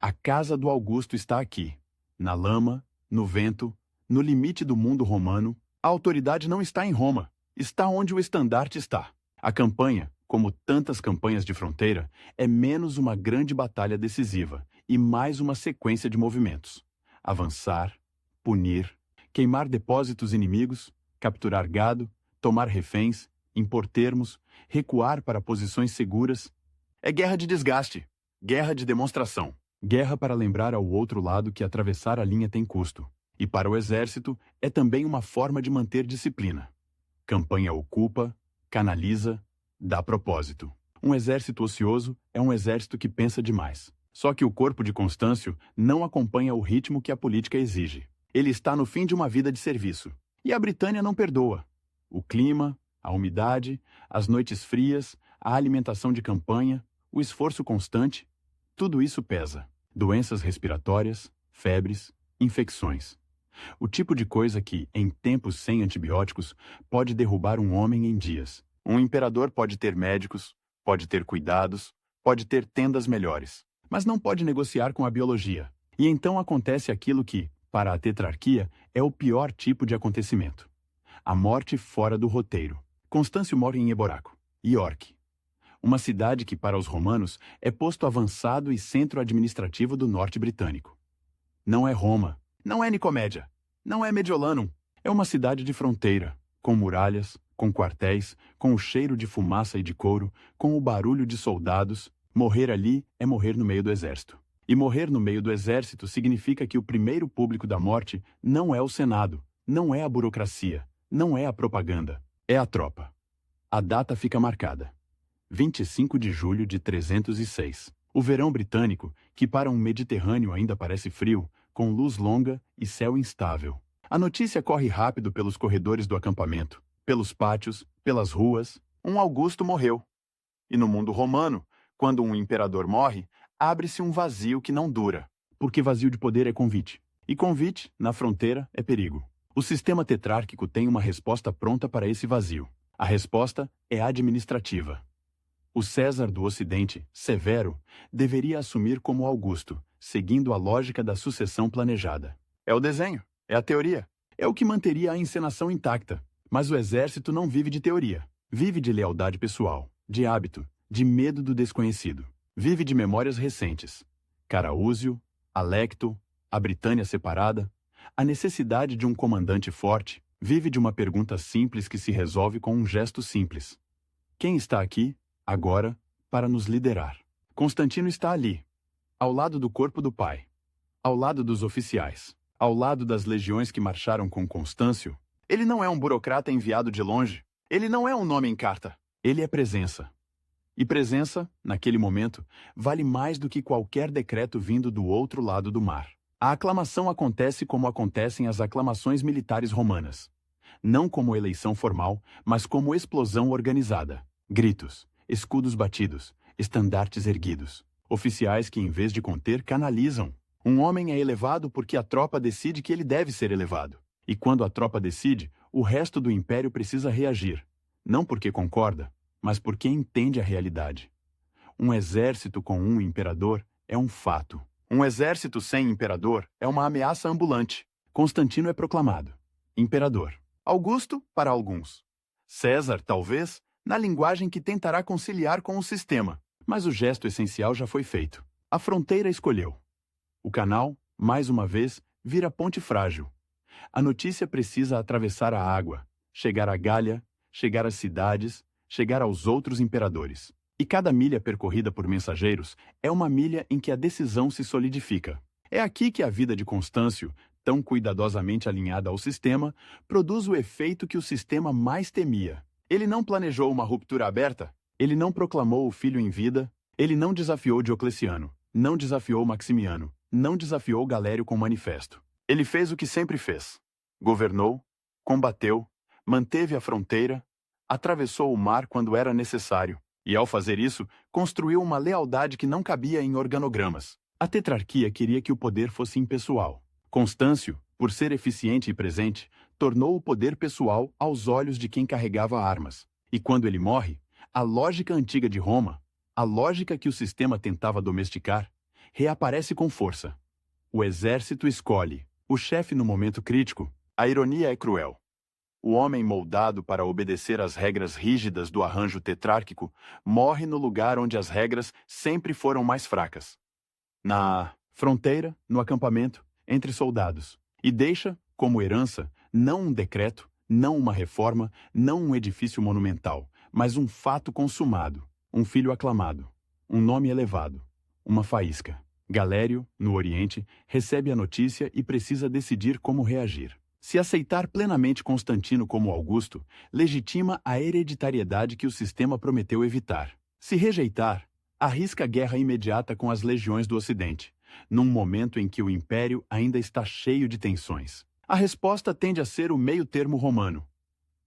A casa do Augusto está aqui, na lama, no vento, no limite do mundo romano. A autoridade não está em Roma, está onde o estandarte está. A campanha, como tantas campanhas de fronteira, é menos uma grande batalha decisiva e mais uma sequência de movimentos. Avançar, punir, queimar depósitos inimigos, capturar gado, tomar reféns, impor termos, recuar para posições seguras. É guerra de desgaste, guerra de demonstração, guerra para lembrar ao outro lado que atravessar a linha tem custo. E para o exército, é também uma forma de manter disciplina. Campanha ocupa, canaliza, dá propósito. Um exército ocioso é um exército que pensa demais. Só que o corpo de Constâncio não acompanha o ritmo que a política exige. Ele está no fim de uma vida de serviço. E a Britânia não perdoa. O clima, a umidade, as noites frias, a alimentação de campanha, o esforço constante, tudo isso pesa. Doenças respiratórias, febres, infecções. O tipo de coisa que, em tempos sem antibióticos, pode derrubar um homem em dias. Um imperador pode ter médicos, pode ter cuidados, pode ter tendas melhores, mas não pode negociar com a biologia. E então acontece aquilo que, para a tetrarquia, é o pior tipo de acontecimento. A morte fora do roteiro. Constâncio morre em Eboraco, Iorque. Uma cidade que, para os romanos, é posto avançado e centro administrativo do norte britânico. Não é Roma, não é Nicomédia, não é Mediolanum. É uma cidade de fronteira, com muralhas, com quartéis, com o cheiro de fumaça e de couro, com o barulho de soldados. Morrer ali é morrer no meio do exército. E morrer no meio do exército significa que o primeiro público da morte não é o Senado, não é a burocracia, não é a propaganda, é a tropa. A data fica marcada. 25 de julho de 306. O verão britânico, que para um Mediterrâneo ainda parece frio, com luz longa e céu instável. A notícia corre rápido pelos corredores do acampamento, pelos pátios, pelas ruas. Um Augusto morreu. E no mundo romano, quando um imperador morre, abre-se um vazio que não dura, porque vazio de poder é convite. E convite, na fronteira, é perigo. O sistema tetrárquico tem uma resposta pronta para esse vazio. A resposta é administrativa. O César do Ocidente, Severo, deveria assumir como Augusto, seguindo a lógica da sucessão planejada. É o desenho, é a teoria. É o que manteria a encenação intacta. Mas o exército não vive de teoria. Vive de lealdade pessoal, de hábito, de medo do desconhecido. Vive de memórias recentes. Caraúzio, Alecto, a Britânia separada, a necessidade de um comandante forte. Vive de uma pergunta simples que se resolve com um gesto simples. Quem está aqui, agora, para nos liderar? Constantino está ali, ao lado do corpo do pai, ao lado dos oficiais, ao lado das legiões que marcharam com Constâncio. Ele não é um burocrata enviado de longe. Ele não é um nome em carta. Ele é presença. E presença, naquele momento, vale mais do que qualquer decreto vindo do outro lado do mar. A aclamação acontece como acontecem as aclamações militares romanas. Não como eleição formal, mas como explosão organizada. Gritos, escudos batidos, estandartes erguidos. Oficiais que, em vez de conter, canalizam. Um homem é elevado porque a tropa decide que ele deve ser elevado. E quando a tropa decide, o resto do império precisa reagir. Não porque concorda, mas porque entende a realidade. Um exército com um imperador é um fato. Um exército sem imperador é uma ameaça ambulante. Constantino é proclamado imperador. Augusto, para alguns. César, talvez, na linguagem que tentará conciliar com o sistema. Mas o gesto essencial já foi feito. A fronteira escolheu. O canal, mais uma vez, vira ponte frágil. A notícia precisa atravessar a água, chegar à Gália, chegar às cidades, chegar aos outros imperadores. E cada milha percorrida por mensageiros é uma milha em que a decisão se solidifica. É aqui que a vida de Constâncio, tão cuidadosamente alinhada ao sistema, produz o efeito que o sistema mais temia. Ele não planejou uma ruptura aberta, ele não proclamou o filho em vida, ele não desafiou Diocleciano, não desafiou Maximiano, não desafiou Galério com manifesto. Ele fez o que sempre fez. Governou, combateu, manteve a fronteira, atravessou o mar quando era necessário. E, ao fazer isso, construiu uma lealdade que não cabia em organogramas. A tetrarquia queria que o poder fosse impessoal. Constâncio, por ser eficiente e presente, tornou o poder pessoal aos olhos de quem carregava armas. E quando ele morre, a lógica antiga de Roma, a lógica que o sistema tentava domesticar, reaparece com força. O exército escolhe. O chefe no momento crítico. A ironia é cruel. O homem moldado para obedecer às regras rígidas do arranjo tetrárquico morre no lugar onde as regras sempre foram mais fracas. Na fronteira, no acampamento, entre soldados. E deixa, como herança, não um decreto, não uma reforma, não um edifício monumental, mas um fato consumado, um filho aclamado, um nome elevado, uma faísca. Galério, no Oriente, recebe a notícia e precisa decidir como reagir. Se aceitar plenamente Constantino como Augusto, legitima a hereditariedade que o sistema prometeu evitar. Se rejeitar, arrisca guerra imediata com as legiões do Ocidente, num momento em que o Império ainda está cheio de tensões. A resposta tende a ser o meio-termo romano.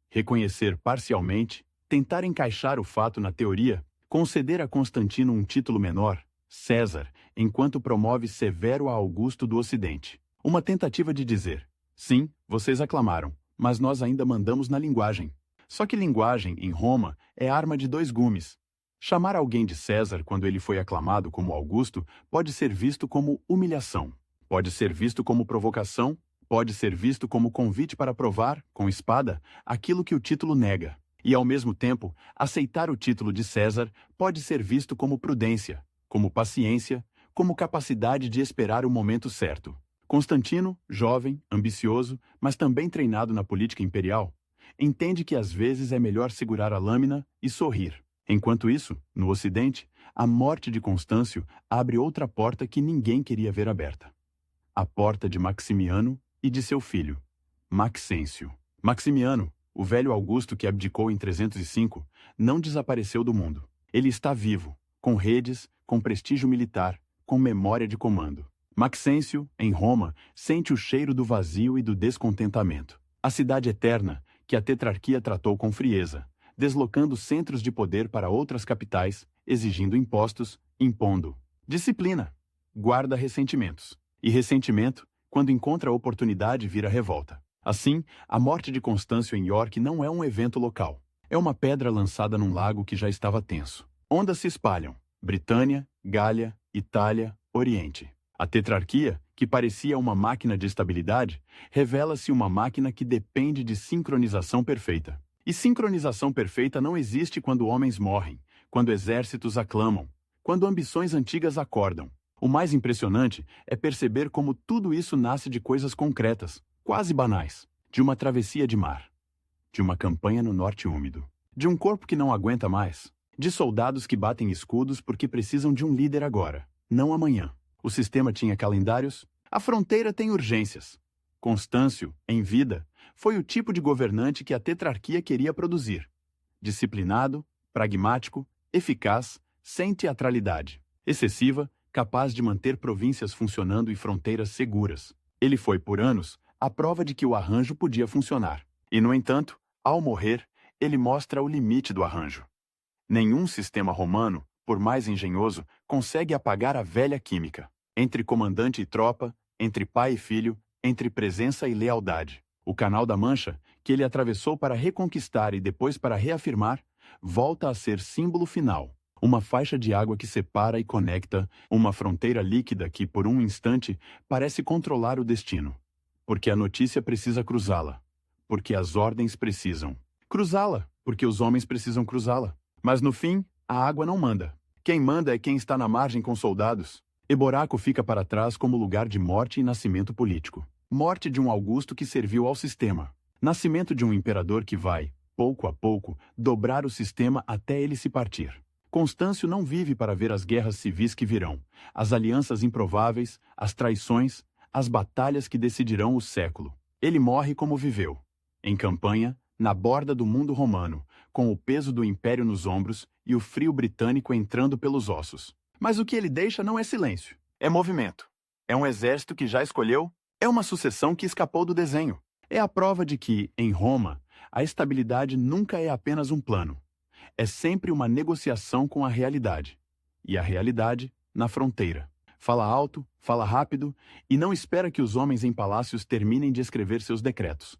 Reconhecer parcialmente, tentar encaixar o fato na teoria, conceder a Constantino um título menor, César, enquanto promove Severo a Augusto do Ocidente. Uma tentativa de dizer: sim, vocês aclamaram, mas nós ainda mandamos na linguagem. Só que linguagem, em Roma, é arma de dois gumes. Chamar alguém de César quando ele foi aclamado como Augusto pode ser visto como humilhação. Pode ser visto como provocação, pode ser visto como convite para provar, com espada, aquilo que o título nega. E, ao mesmo tempo, aceitar o título de César pode ser visto como prudência, como paciência, como capacidade de esperar o momento certo. Constantino, jovem, ambicioso, mas também treinado na política imperial, entende que às vezes é melhor segurar a lâmina e sorrir. Enquanto isso, no Ocidente, a morte de Constâncio abre outra porta que ninguém queria ver aberta. A porta de Maximiano e de seu filho, Maxêncio. Maximiano, o velho Augusto que abdicou em 305, não desapareceu do mundo. Ele está vivo, com redes, com prestígio militar, com memória de comando. Maxêncio, em Roma, sente o cheiro do vazio e do descontentamento. A cidade eterna, que a tetrarquia tratou com frieza, deslocando centros de poder para outras capitais, exigindo impostos, impondo disciplina, guarda ressentimentos. E ressentimento, quando encontra a oportunidade, vira revolta. Assim, a morte de Constâncio em York não é um evento local. É uma pedra lançada num lago que já estava tenso. Ondas se espalham. Britânia, Gália, Itália, Oriente. A tetrarquia, que parecia uma máquina de estabilidade, revela-se uma máquina que depende de sincronização perfeita. E sincronização perfeita não existe quando homens morrem, quando exércitos aclamam, quando ambições antigas acordam. O mais impressionante é perceber como tudo isso nasce de coisas concretas, quase banais, de uma travessia de mar, de uma campanha no norte úmido, de um corpo que não aguenta mais, de soldados que batem escudos porque precisam de um líder agora, não amanhã. O sistema tinha calendários, a fronteira tem urgências. Constâncio, em vida, foi o tipo de governante que a tetrarquia queria produzir. Disciplinado, pragmático, eficaz, sem teatralidade. Excessiva, capaz de manter províncias funcionando e fronteiras seguras. Ele foi, por anos, a prova de que o arranjo podia funcionar. E, no entanto, ao morrer, ele mostra o limite do arranjo. Nenhum sistema romano, por mais engenhoso, consegue apagar a velha química. Entre comandante e tropa, entre pai e filho, entre presença e lealdade. O Canal da Mancha, que ele atravessou para reconquistar e depois para reafirmar, volta a ser símbolo final. Uma faixa de água que separa e conecta, uma fronteira líquida que, por um instante, parece controlar o destino. Porque a notícia precisa cruzá-la. Porque as ordens precisam cruzá-la, porque os homens precisam cruzá-la. Mas no fim, a água não manda. Quem manda é quem está na margem com soldados. Eboraco fica para trás como lugar de morte e nascimento político. Morte de um Augusto que serviu ao sistema. Nascimento de um imperador que vai, pouco a pouco, dobrar o sistema até ele se partir. Constâncio não vive para ver as guerras civis que virão, as alianças improváveis, as traições, as batalhas que decidirão o século. Ele morre como viveu. Em campanha, na borda do mundo romano, com o peso do império nos ombros e o frio britânico entrando pelos ossos. Mas o que ele deixa não é silêncio, é movimento. É um exército que já escolheu, é uma sucessão que escapou do desenho. É a prova de que, em Roma, a estabilidade nunca é apenas um plano. É sempre uma negociação com a realidade. E a realidade, na fronteira. Fala alto, fala rápido, e não espera que os homens em palácios terminem de escrever seus decretos.